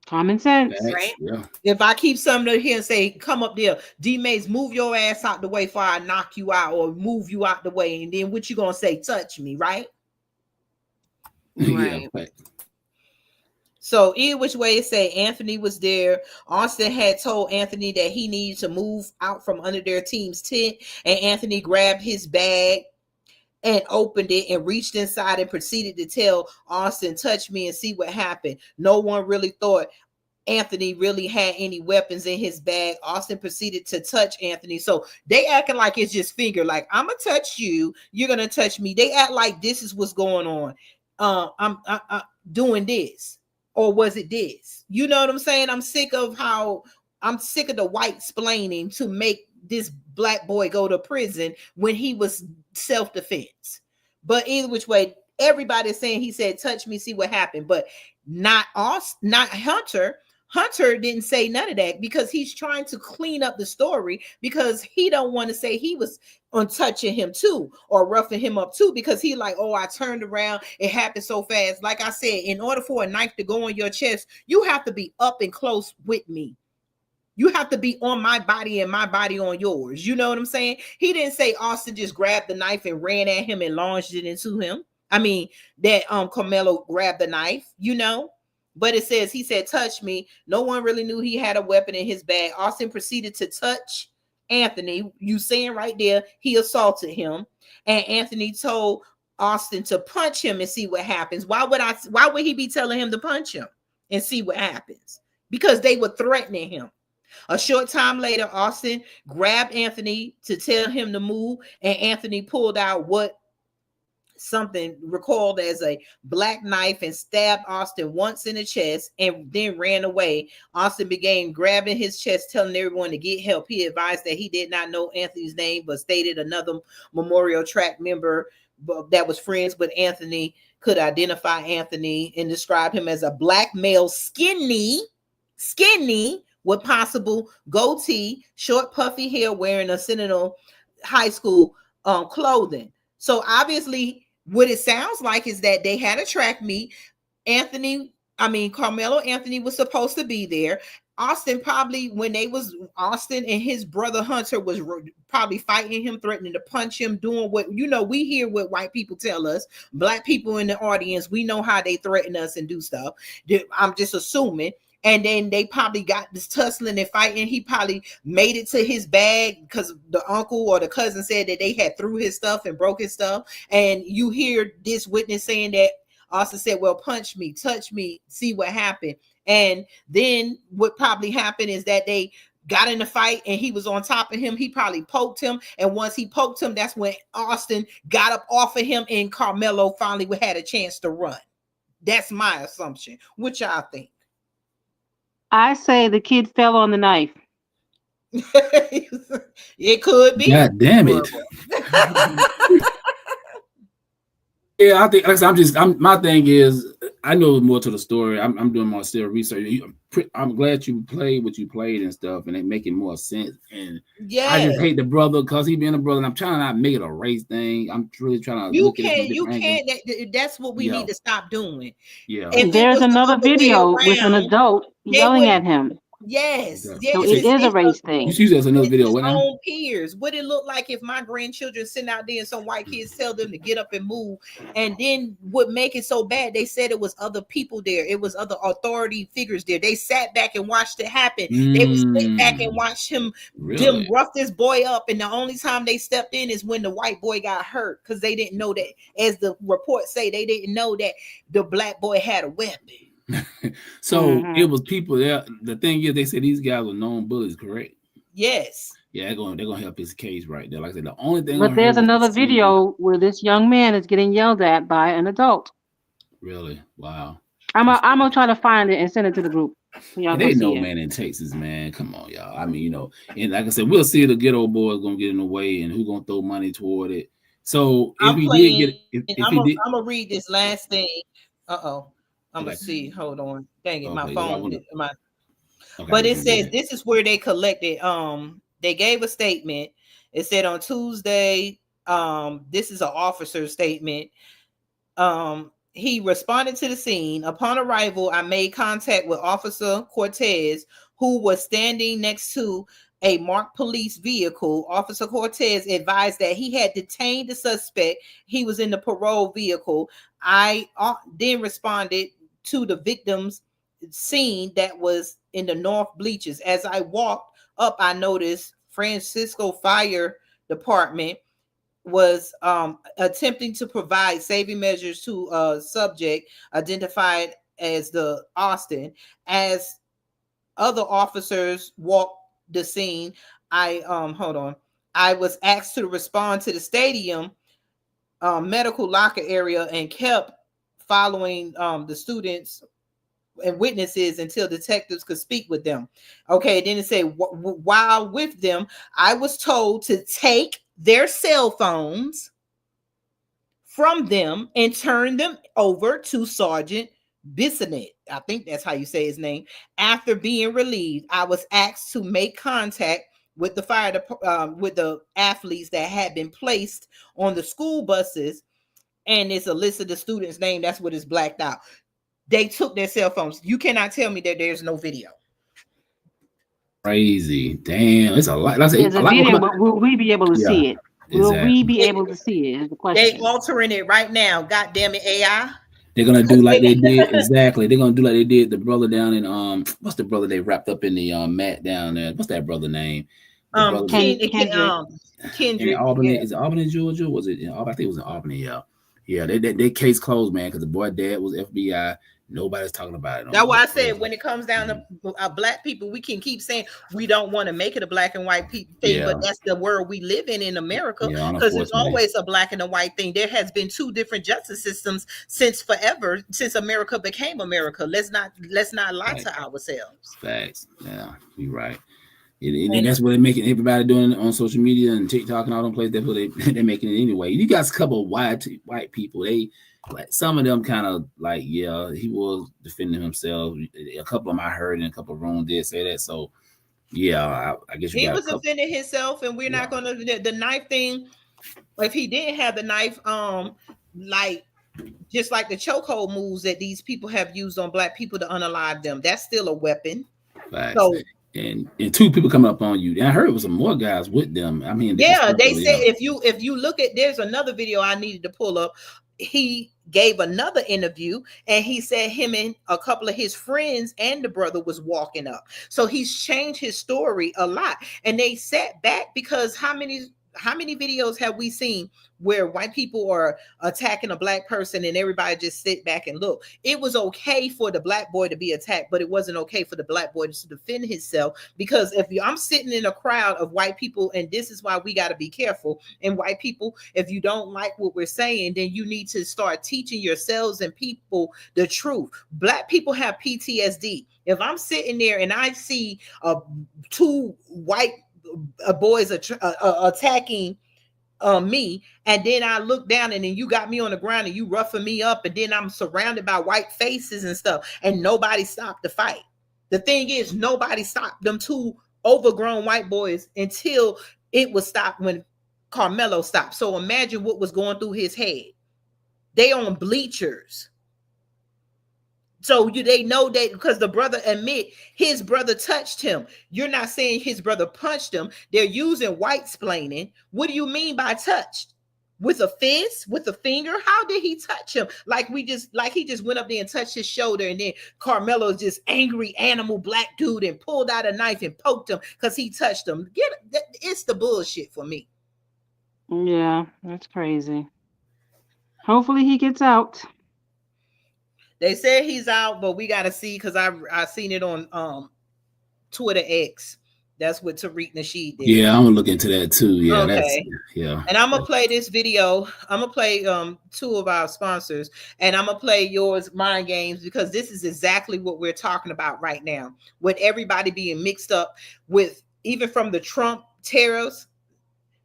Common sense, right? Yeah. If I keep something here and say, come up there, D-Mays, move your ass out the way before I knock you out, or move you out the way, and then what you going to say, touch me, right? Right. Yeah. So either which way it say Anthony was there. Austin had told Anthony that he needed to move out from under their team's tent, and Anthony grabbed his bag and opened it and reached inside and proceeded to tell Austin, touch me and see what happened. No one really thought Anthony really had any weapons in his bag. Austin proceeded to touch Anthony. So they acting like it's just finger, like I'm gonna touch you, you're gonna touch me. They act like this is what's going on. I'm doing this, or was it this? You know what I'm saying? I'm sick of the white splaining to make this black boy go to prison when he was self-defense. But either which way, everybody's saying he said, touch me, see what happened. But not Hunter. Hunter didn't say none of that because he's trying to clean up the story, because he don't want to say he was on touching him too or roughing him up too, because he like, oh, I turned around, it happened so fast. Like I said, in order for a knife to go on your chest, you have to be up and close with me. You have to be on my body and my body on yours. You know what I'm saying? He didn't say Austin just grabbed the knife and ran at him and launched it into him. I mean, that Karmelo grabbed the knife, but it says he said, touch me. No one really knew he had a weapon in his bag. Austin proceeded to touch Anthony. You saying right there, he assaulted him. And Anthony told Austin to punch him and see what happens. Why would he be telling him to punch him and see what happens? Because they were threatening him. A short time later, Austin grabbed Anthony to tell him to move, and Anthony pulled out something recalled as a black knife and stabbed Austin once in the chest and then ran away. Austin began grabbing his chest, telling everyone to get help. He advised that he did not know Anthony's name, but stated another Memorial Track member that was friends with Anthony could identify Anthony and describe him as a black male, skinny with possible goatee, short puffy hair, wearing a Sentinel High School clothing. So obviously what it sounds like is that they had a track meet. Karmelo Anthony was supposed to be there. Austin and his brother Hunter was probably fighting him, threatening to punch him, doing what, we hear what white people tell us. Black people in the audience, we know how they threaten us and do stuff. I'm just assuming. And then they probably got this tussling and fighting. He probably made it to his bag because the uncle or the cousin said that they had threw his stuff and broke his stuff. And you hear this witness saying that Austin said, well, punch me, touch me, see what happened. And then what probably happened is that they got in a fight and he was on top of him. He probably poked him. And once he poked him, that's when Austin got up off of him and Karmelo finally had a chance to run. That's my assumption. What y'all think? I say the kid fell on the knife. It could be. God damn it. Yeah, I think my thing is, I know more to the story. I'm doing more still research. I'm glad you played what you played and stuff, and it making more sense. And I just hate the brother because he being a brother. And I'm trying to not make it a race thing. I'm really trying to look at it from different angles. That's what we need to stop doing. Yeah. If There's another video around, with an adult yelling at him. Yes, Okay. yes. So it is a race thing. You see, there's another video. What now? Own peers. What it look like if my grandchildren sitting out there and some white kids tell them to get up and move, and then what make it so bad? They said it was other people there. It was other authority figures there. They sat back and watched it happen. They would sit back and watch them rough this boy up, and the only time they stepped in is when the white boy got hurt because they didn't know that, as the reports say, they didn't know that the black boy had a weapon. So it was people there. The thing is, they said these guys were known bullies, correct? Yes. Yeah, they're gonna help his case right there. Like I said, the only thing. But there's another video where this young man is getting yelled at by an adult. Really? Wow. I'm gonna try to find it and send it to the group. So they know, man, in Texas, man. Come on, y'all. I mean, and like I said, we'll see if the ghetto boy is gonna get in the way and who's gonna throw money toward it. So if he did get, I'm gonna read this last thing. I'm gonna see. Hold on. Dang it, my phone. But it says this is where they collected. They gave a statement. It said on Tuesday. This is an officer's statement. He responded to the scene. Upon arrival, I made contact with Officer Cortez, who was standing next to a marked police vehicle. Officer Cortez advised that he had detained the suspect. He was in the parole vehicle. I then responded to the victim's scene that was in the North Bleachers. As I walked up, I noticed Francisco Fire Department was attempting to provide saving measures to a subject identified as the Austin. As other officers walked the scene, I was asked to respond to the stadium medical locker area and kept following the students and witnesses until detectives could speak with them. Okay, then it said, while with them, I was told to take their cell phones from them and turn them over to Sergeant Bissonette. I think that's how you say his name. After being relieved, I was asked to make contact with the with the athletes that had been placed on the school buses, and it's a list of the students' name. That's what is blacked out. They took their cell phones. You cannot tell me that there's no video. Crazy. Damn, it's a lot. There's a video, but will we be able to see it? Will we be able to see it? Is the question. They altering it right now. God damn it, AI. They're gonna do like they did. Exactly. They're gonna do like they did the brother down in what's the brother they wrapped up in the mat down there? What's that brother name? Kendrick. In Albany. Is it Albany, Georgia? Was it in Albany? I think it was in Albany. Yeah. They case closed, man, because the boy dad was FBI. Nobody's talking about it. That's why I said when it comes down to black people, we can keep saying we don't want to make it a black and white thing, but that's the world we live in America, because it's always a black and a white thing. There has been two different justice systems since forever, since America became America. Let's not lie to ourselves. Facts. Yeah, you're right. And that's what they're making everybody doing on social media and TikTok and all them places. That's what they're making it anyway. You got a couple of white people. They like some of them kind of like, yeah, he was defending himself. A couple of them I heard in a couple of rooms did say that. So yeah, I guess he was defending himself, and we're not gonna the knife thing. If he didn't have the knife, like just like the chokehold moves that these people have used on black people to unalive them, that's still a weapon. Facts. So. And two people coming up on you. And I heard it was some more guys with them. I mean, they said if you look at, there's another video I needed to pull up. He gave another interview and he said him and a couple of his friends and the brother was walking up. So he's changed his story a lot. And they sat back because how many videos have we seen where white people are attacking a black person and everybody just sit back and look? It was okay for the black boy to be attacked, but it wasn't okay for the black boy to defend himself. Because I'm sitting in a crowd of white people, and this is why we got to be careful. And white people, if you don't like what we're saying, then you need to start teaching yourselves and people the truth. Black people have PTSD. If I'm sitting there and I see two white boys attacking me, and then I look down and then you got me on the ground and you roughing me up, and then I'm surrounded by white faces and stuff, and nobody stopped the fight. The thing is, nobody stopped them two overgrown white boys until it was stopped when Karmelo stopped. So imagine what was going through his head. They on bleachers. So they know that because the brother admit his brother touched him. You're not saying his brother punched him. They're using white splaining. What do you mean by touched? With a fist? With a finger? How did he touch him? Like he just went up there and touched his shoulder, and then Karmelo's just angry animal black dude and pulled out a knife and poked him because he touched him. It's the bullshit for me. Yeah, that's crazy. Hopefully he gets out. They said he's out, but we got to see, because I seen it on Twitter X. That's what Tariq Nasheed did. Yeah, I'm gonna look into that too. Yeah, okay. Yeah. And I'm gonna play this video. I'm gonna play two of our sponsors, and I'm gonna play yours, Mind Games, because this is exactly what we're talking about right now. With everybody being mixed up with, even from the Trump tariffs.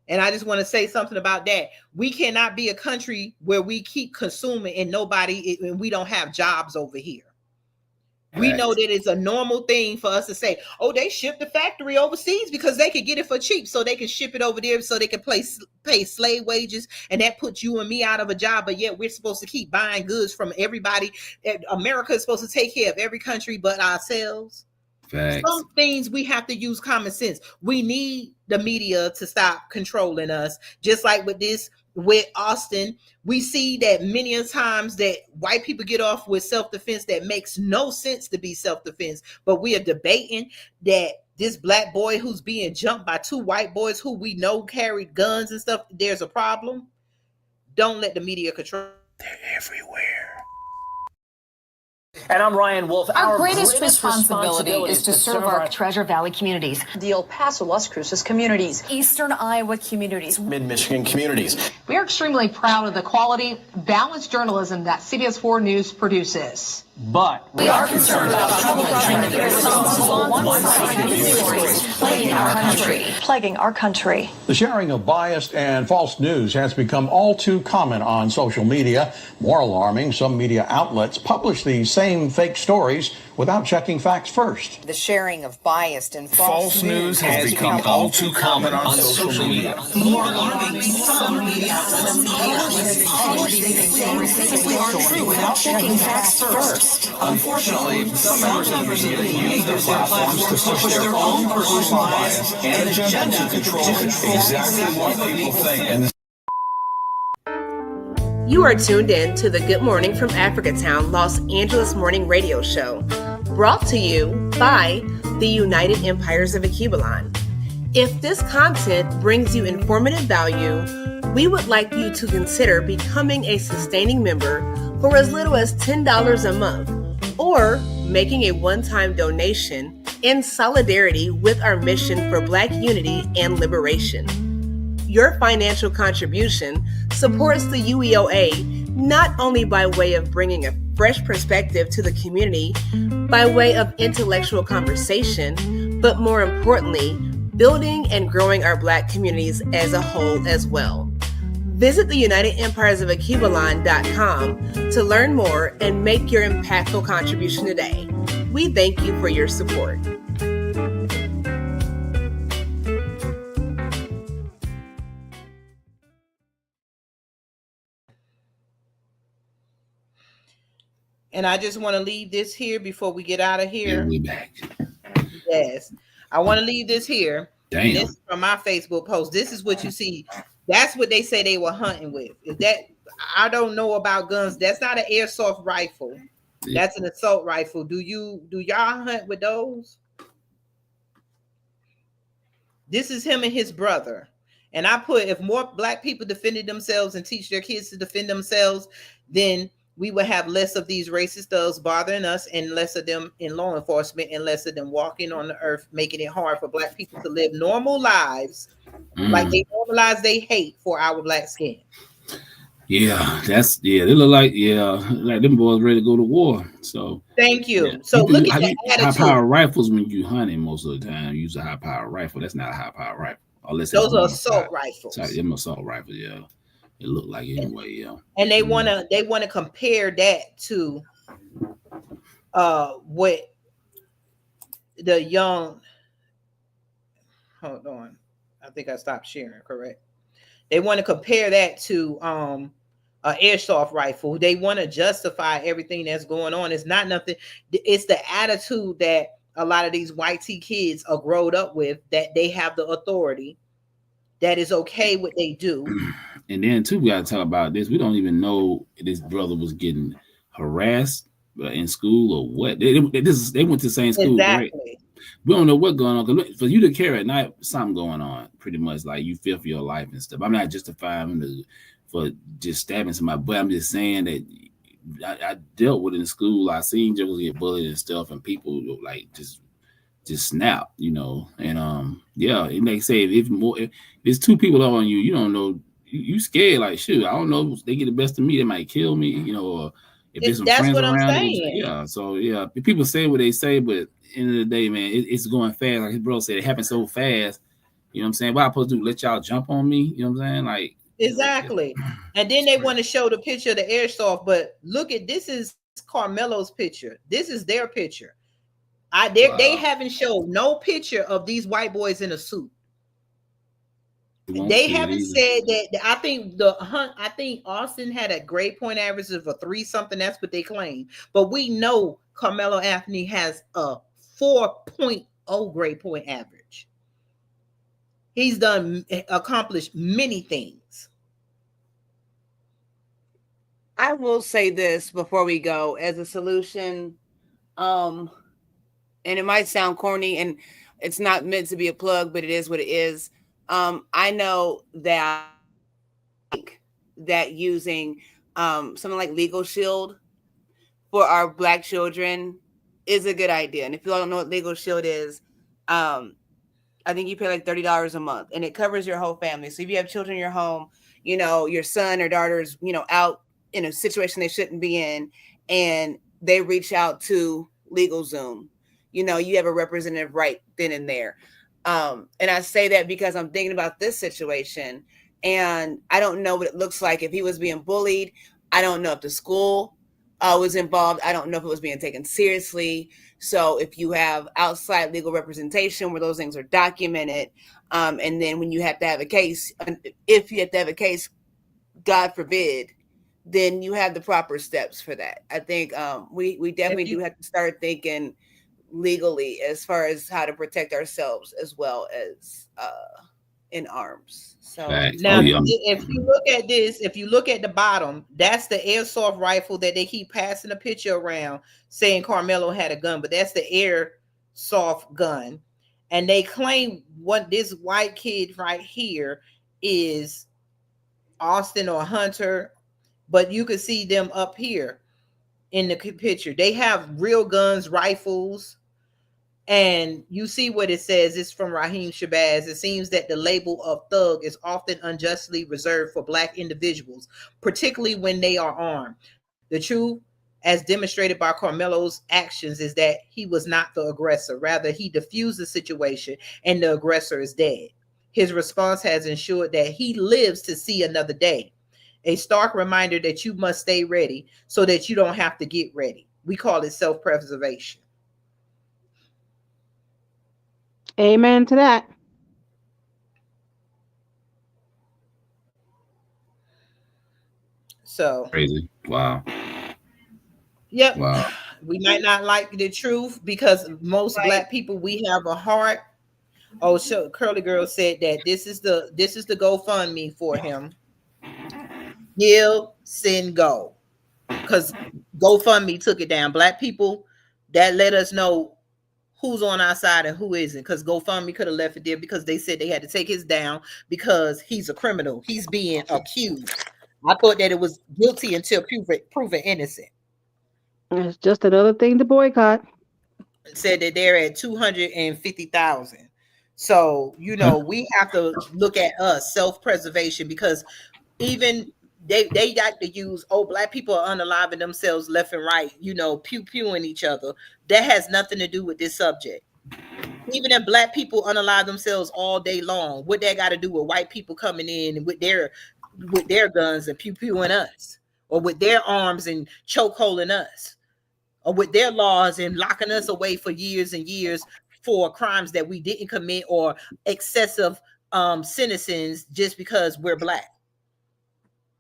And I just want to say something about that. We cannot be a country where we keep consuming and we don't have jobs over here. We know that it's a normal thing for us to say, oh, they shipped the factory overseas because they could get it for cheap, so they can ship it over there so they can pay slave wages, and that puts you and me out of a job. But yet we're supposed to keep buying goods from everybody. America is supposed to take care of every country but ourselves. Facts. Some things we have to use common sense. We need the media to stop controlling us. Just like with Austin, we see that many a times that white people get off with self-defense that makes no sense to be self-defense. But we are debating that this black boy who's being jumped by two white boys who we know carried guns and stuff, there's a problem. Don't let the media control. They're everywhere. And I'm Ryan Wolf. Our greatest responsibility is to serve our Treasure Valley communities, the El Paso, Las Cruces communities, Eastern Iowa communities, Mid-Michigan communities. We are extremely proud of the quality, balanced journalism that CBS 4 News produces. But we are concerned about trouble the irresponsible, one-sided stories plaguing our country. The sharing of biased and false news has become all too common on social media. More alarming, some media outlets publish these same fake stories without checking facts first. The sharing of biased and false news has become all too common on social media. More alarming, some media outlets publish these stories without checking facts first. Unfortunately, some members of the media use their platforms to push their own personal bias and agenda to control exactly what people think. You are tuned in to the Good Morning from Africatown Los Angeles Morning Radio Show, brought to you by the United Empires of Aquibalon. If this content brings you informative value, we would like you to consider becoming a sustaining member for as little as $10 a month, or making a one-time donation in solidarity with our mission for Black unity and liberation. Your financial contribution supports the UEOA not only by way of bringing a fresh perspective to the community by way of intellectual conversation, but more importantly, building and growing our Black communities as a whole as well. Visit the UnitedEmpiresOfAquibalon.com to learn more and make your impactful contribution today. We thank you for your support. And I just want to leave this here before we get out of here. And we back. Yes. I want to leave this here. Damn. This is from my Facebook post. This is what you see. That's what they say they were hunting with. Is that, I don't know about guns. That's not an airsoft rifle. Yeah. That's an assault rifle. Do y'all hunt with those? This is him and his brother. And I put, if more Black people defended themselves and teach their kids to defend themselves, then we would have less of these racist thugs bothering us and less of them in law enforcement and less of them walking on the earth, making it hard for Black people to live normal lives like they normalize they hate for our Black skin. Yeah, they look like them boys ready to go to war. So thank you. Yeah. So look at that high power rifles when you hunting most of the time. You use a high power rifle. That's not a high power rifle. Unless those are assault rifles. Sorry, them assault rifles. Yeah, it looked like it anyway. Yeah, and they wanna compare that to what the young. Hold on, I think I stopped sharing. Correct. They want to compare that to an airsoft rifle. They want to justify everything that's going on. It's not nothing. It's the attitude that a lot of these white tee kids are growed up with, that they have the authority, that is okay what they do. And then too, we got to talk about this. We don't even know if this brother was getting harassed in school or what. They went to the same school, exactly. Right? We don't know what's going on. Cause for you to care at night, something going on. Pretty much, like you fear for your life and stuff. I'm not justifying him for just stabbing somebody, but I'm just saying that I dealt with it in school. I seen jokers get bullied and stuff, and people like just snap, you know. And yeah, and they say if there's two people on you, you don't know, you scared, like shoot, I don't know, if they get the best of me, they might kill me, you know, or if there's some friends around, yeah. So yeah, people say what they say, but end of the day, man, it's going fast. Like his bro said, it happened so fast. You know what I'm saying? What I'm supposed to do? Let y'all jump on me? You know what I'm saying? Like exactly. And then they want to show the picture of the airsoft, but look at this is Karmelo's picture. This is their picture. They haven't showed no picture of these white boys in a suit. They haven't said that. I think Austin had a grade point average of a 3 something. That's what they claim. But we know Karmelo Anthony has a 4.0 grade point average. He's accomplished many things. I will say this before we go as a solution, and it might sound corny, and it's not meant to be a plug, but it is what it is. I know that using something like Legal Shield for our Black children is a good idea. And if you all don't know what Legal Shield is, I think you pay like $30 a month, and it covers your whole family. So if you have children in your home, you know, your son or daughter's, you know, out in a situation they shouldn't be in, and they reach out to LegalZoom, you know, you have a representative right then and there. And I say that because I'm thinking about this situation, and I don't know what it looks like if he was being bullied. I don't know if the school was involved. I don't know if it was being taken seriously. So if you have outside legal representation where those things are documented, and then when you have to have a case, if you have to have a case, God forbid, then you have the proper steps for that. I think we definitely do have to start thinking legally as far as how to protect ourselves as well as in arms. So now, if you look at this, if you look at the bottom, that's the airsoft rifle that they keep passing a picture around saying Karmelo had a gun, but that's the airsoft gun. And they claim what this white kid right here is Austin or Hunter, but you can see them up here in the picture. They have real guns, rifles. And you see what it says. It's from Raheem Shabazz. It seems that the label of thug is often unjustly reserved for Black individuals, particularly when they are armed. The truth, as demonstrated by Karmelo's actions, is that he was not the aggressor. Rather, he diffused the situation and the aggressor is dead. His response has ensured that he lives to see another day. A stark reminder that you must stay ready so that you don't have to get ready. We call it self-preservation. Amen to that. So crazy. Wow. Yep. Wow. We might not like the truth because most Black people, we have a heart. Oh, so Curly Girl said that this is the GoFundMe for him. Give, send, go. Because GoFundMe took it down. Black people, that let us know who's on our side and who isn't, because GoFundMe could have left it there because they said they had to take his down because he's a criminal. He's being accused. I thought that it was guilty until proven innocent. It's just another thing to boycott. Said that they're at 250,000. So, you know, we have to look at us, self-preservation, because even they got to use, Black people are unaliving themselves left and right, you know, pew-pewing each other. That has nothing to do with this subject. even if black people unalive themselves all day long, what that got to do with white people coming in and with their guns and pew-pewing us, or with their arms and chokeholding us, or with their laws and locking us away for years and years for crimes that we didn't commit, or excessive sentences just because we're black.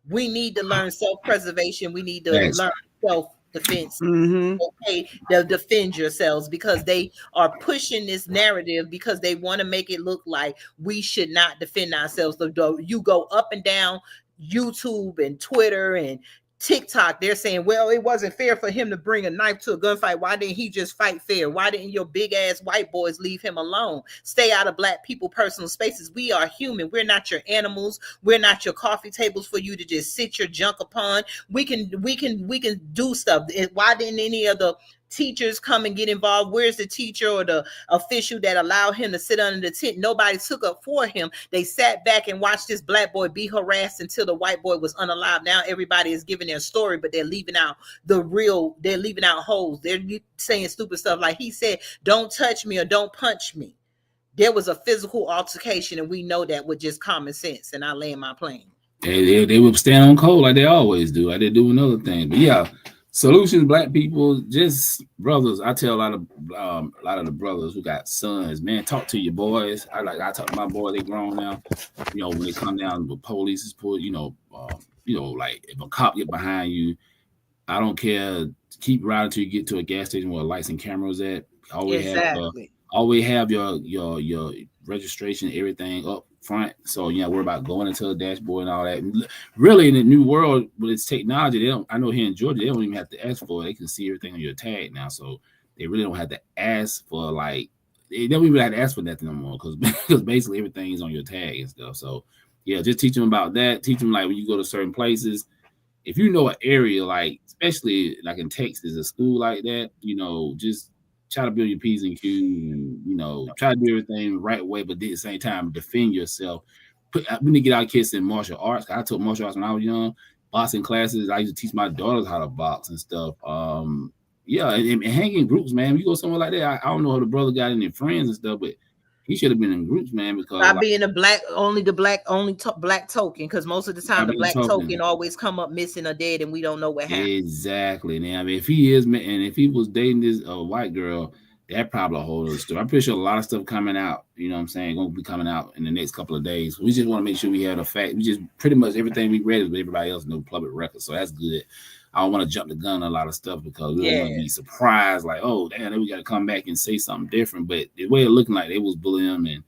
We need to learn self-preservation. We need to learn self-defense. Okay, to defend yourselves, because they are pushing this narrative because they want to make it look like we should not defend ourselves. So you go up and down YouTube and Twitter and TikTok, they're saying, well, it wasn't fair for him to bring a knife to a gunfight. Why didn't he just fight fair? Why didn't your big ass white boys leave him alone? Stay out of black people personal spaces. We are human. We're not your animals. We're not your coffee tables for you to just sit your junk upon. We can do stuff. Why didn't any of the teachers come and get involved? Where's the teacher or the official that allowed him to sit under the tent? Nobody took up for him. They sat back and watched this black boy be harassed until the white boy was unalived. Now everybody is giving their story, but they're leaving out they're leaving out holes. They're saying stupid stuff like he said, don't touch me or don't punch me. There was a physical altercation, and we know that with just common sense. And I land my plane. They would stand on cold like they always do. Like they do another thing. But yeah, solutions, black people, just brothers. I tell a lot of the brothers who got sons, man, talk to your boys. I talk to my boy. They grown now. You know, when they come down with police is put, like if a cop get behind you, I don't care. Keep riding till you get to a gas station where lights and cameras at. Always have your registration, everything up front. So you know, worry about going into a dashboard and all that. And really, in the new world with its technology, I know here in Georgia, they don't even have to ask for it. They can see everything on your tag now. So they really don't have to ask for they don't even have to ask for nothing no more because basically everything is on your tag and stuff. So yeah, just teach them about that. Teach them like when you go to certain places, if you know an area like, especially like in Texas, a school like that, you know, just try to build your P's and Q's and, you know, try to do everything the right way, but at the same time, defend yourself. We need to get our kids in martial arts. I took martial arts when I was young, boxing classes. I used to teach my daughters how to box and stuff. Yeah, and hang in groups, man. You go somewhere like that. I don't know if the brother got any friends and stuff, but he should have been in groups, man. Because being the black token, because most of the time the black token always come up missing or dead, and we don't know what happened. Exactly. Now, I mean, if he is, and if he was dating this white girl, that probably a whole other story. I'm pretty sure a lot of stuff coming out. You know what I'm saying? Going to be coming out in the next couple of days. We just want to make sure we have the fact. We just pretty much everything we read is what everybody else know public record, so that's good. I don't want to jump the gun on a lot of stuff because we don't want to be surprised, like, oh, damn, we got to come back and say something different. But the way it looking like they was bullying him,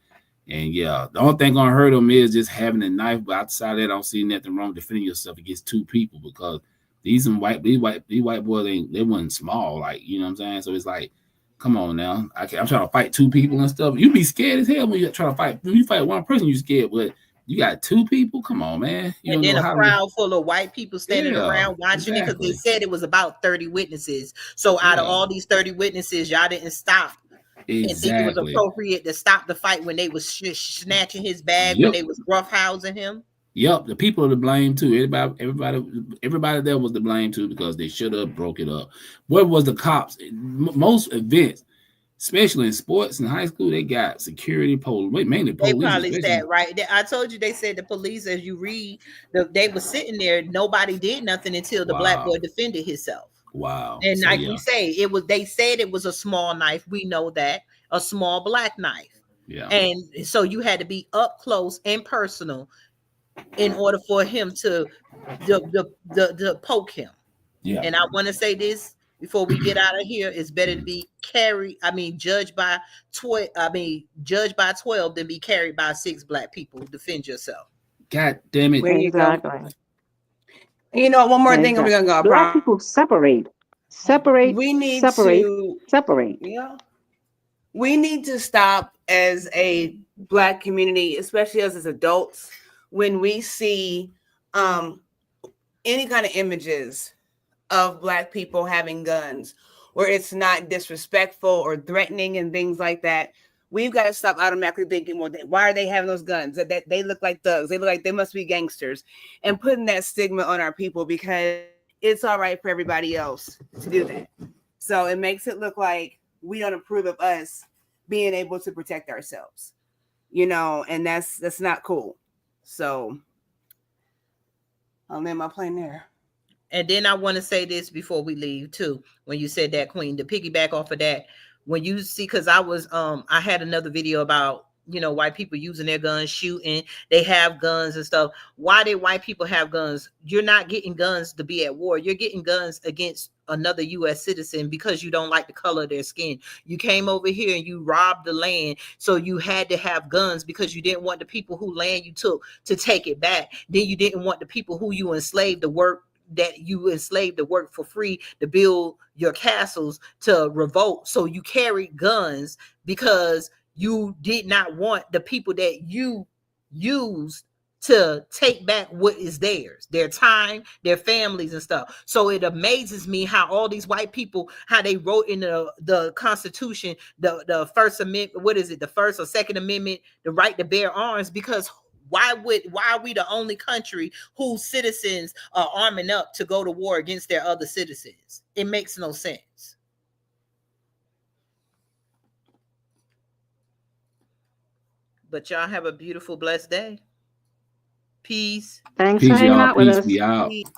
and yeah, the only thing gonna hurt them is just having a knife. But outside of that, I don't see nothing wrong defending yourself against two people because these white boys, they wasn't small, like, you know what I'm saying? So it's like, come on now, I'm trying to fight two people and stuff. You be scared as hell when you try to fight. When you fight one person, you scared, but you got two people. Come on, man. You and then a crowd full of white people standing around watching it because they said it was about 30 witnesses. So out of all these 30 witnesses, y'all didn't stop and think it was appropriate to stop the fight when they was snatching his bag, when they was roughhousing him. Yep, the people are to blame too. Everybody there was to blame too because they should have broke it up. What was the cops? Most events, especially in sports in high school, they got security, mainly police. They probably said, right. I told you, they said the police, as you read, they were sitting there. Nobody did nothing until the black boy defended himself. Wow. And so, like we say, they said it was a small knife. We know that, a small black knife. Yeah. And so you had to be up close and personal in order for him to poke him. Yeah. And I want to say this before we get out of here: it's better to be judged by 12 than be carried by 6 black people. Defend yourself. God damn it. Exactly. You know, one more thing, and we're gonna go. Black people separate. We need to separate. Yeah. We need to stop as a black community, especially us as adults, when we see any kind of images of black people having guns, where it's not disrespectful or threatening and things like that. We've got to stop automatically thinking, well, why are they having those guns? That they look like thugs. They look like they must be gangsters, and putting that stigma on our people because it's all right for everybody else to do that. So it makes it look like we don't approve of us being able to protect ourselves, you know, and that's not cool. So I'll land my plane there. And then I want to say this before we leave too. When you said that, Queen, to piggyback off of that, when you see, because I had another video about, you know, white people using their guns, shooting, they have guns and stuff. Why did white people have guns? You're not getting guns to be at war. You're getting guns against another U.S. citizen because you don't like the color of their skin. You came over here and you robbed the land, so you had to have guns because you didn't want the people who land you took to take it back. Then you didn't want the people who you enslaved to work for free to build your castles to revolt. So you carried guns because you did not want the people that you used to take back what is theirs, their time, their families and stuff. So it amazes me how all these white people, how they wrote in the Constitution, the First Amendment, what is it, the First or Second Amendment, the right to bear arms, because why are we the only country whose citizens are arming up to go to war against their other citizens? It makes no sense. But y'all have a beautiful, blessed day. Peace. Thanks Peace, for hanging y'all. out with Peace us. be out. Peace.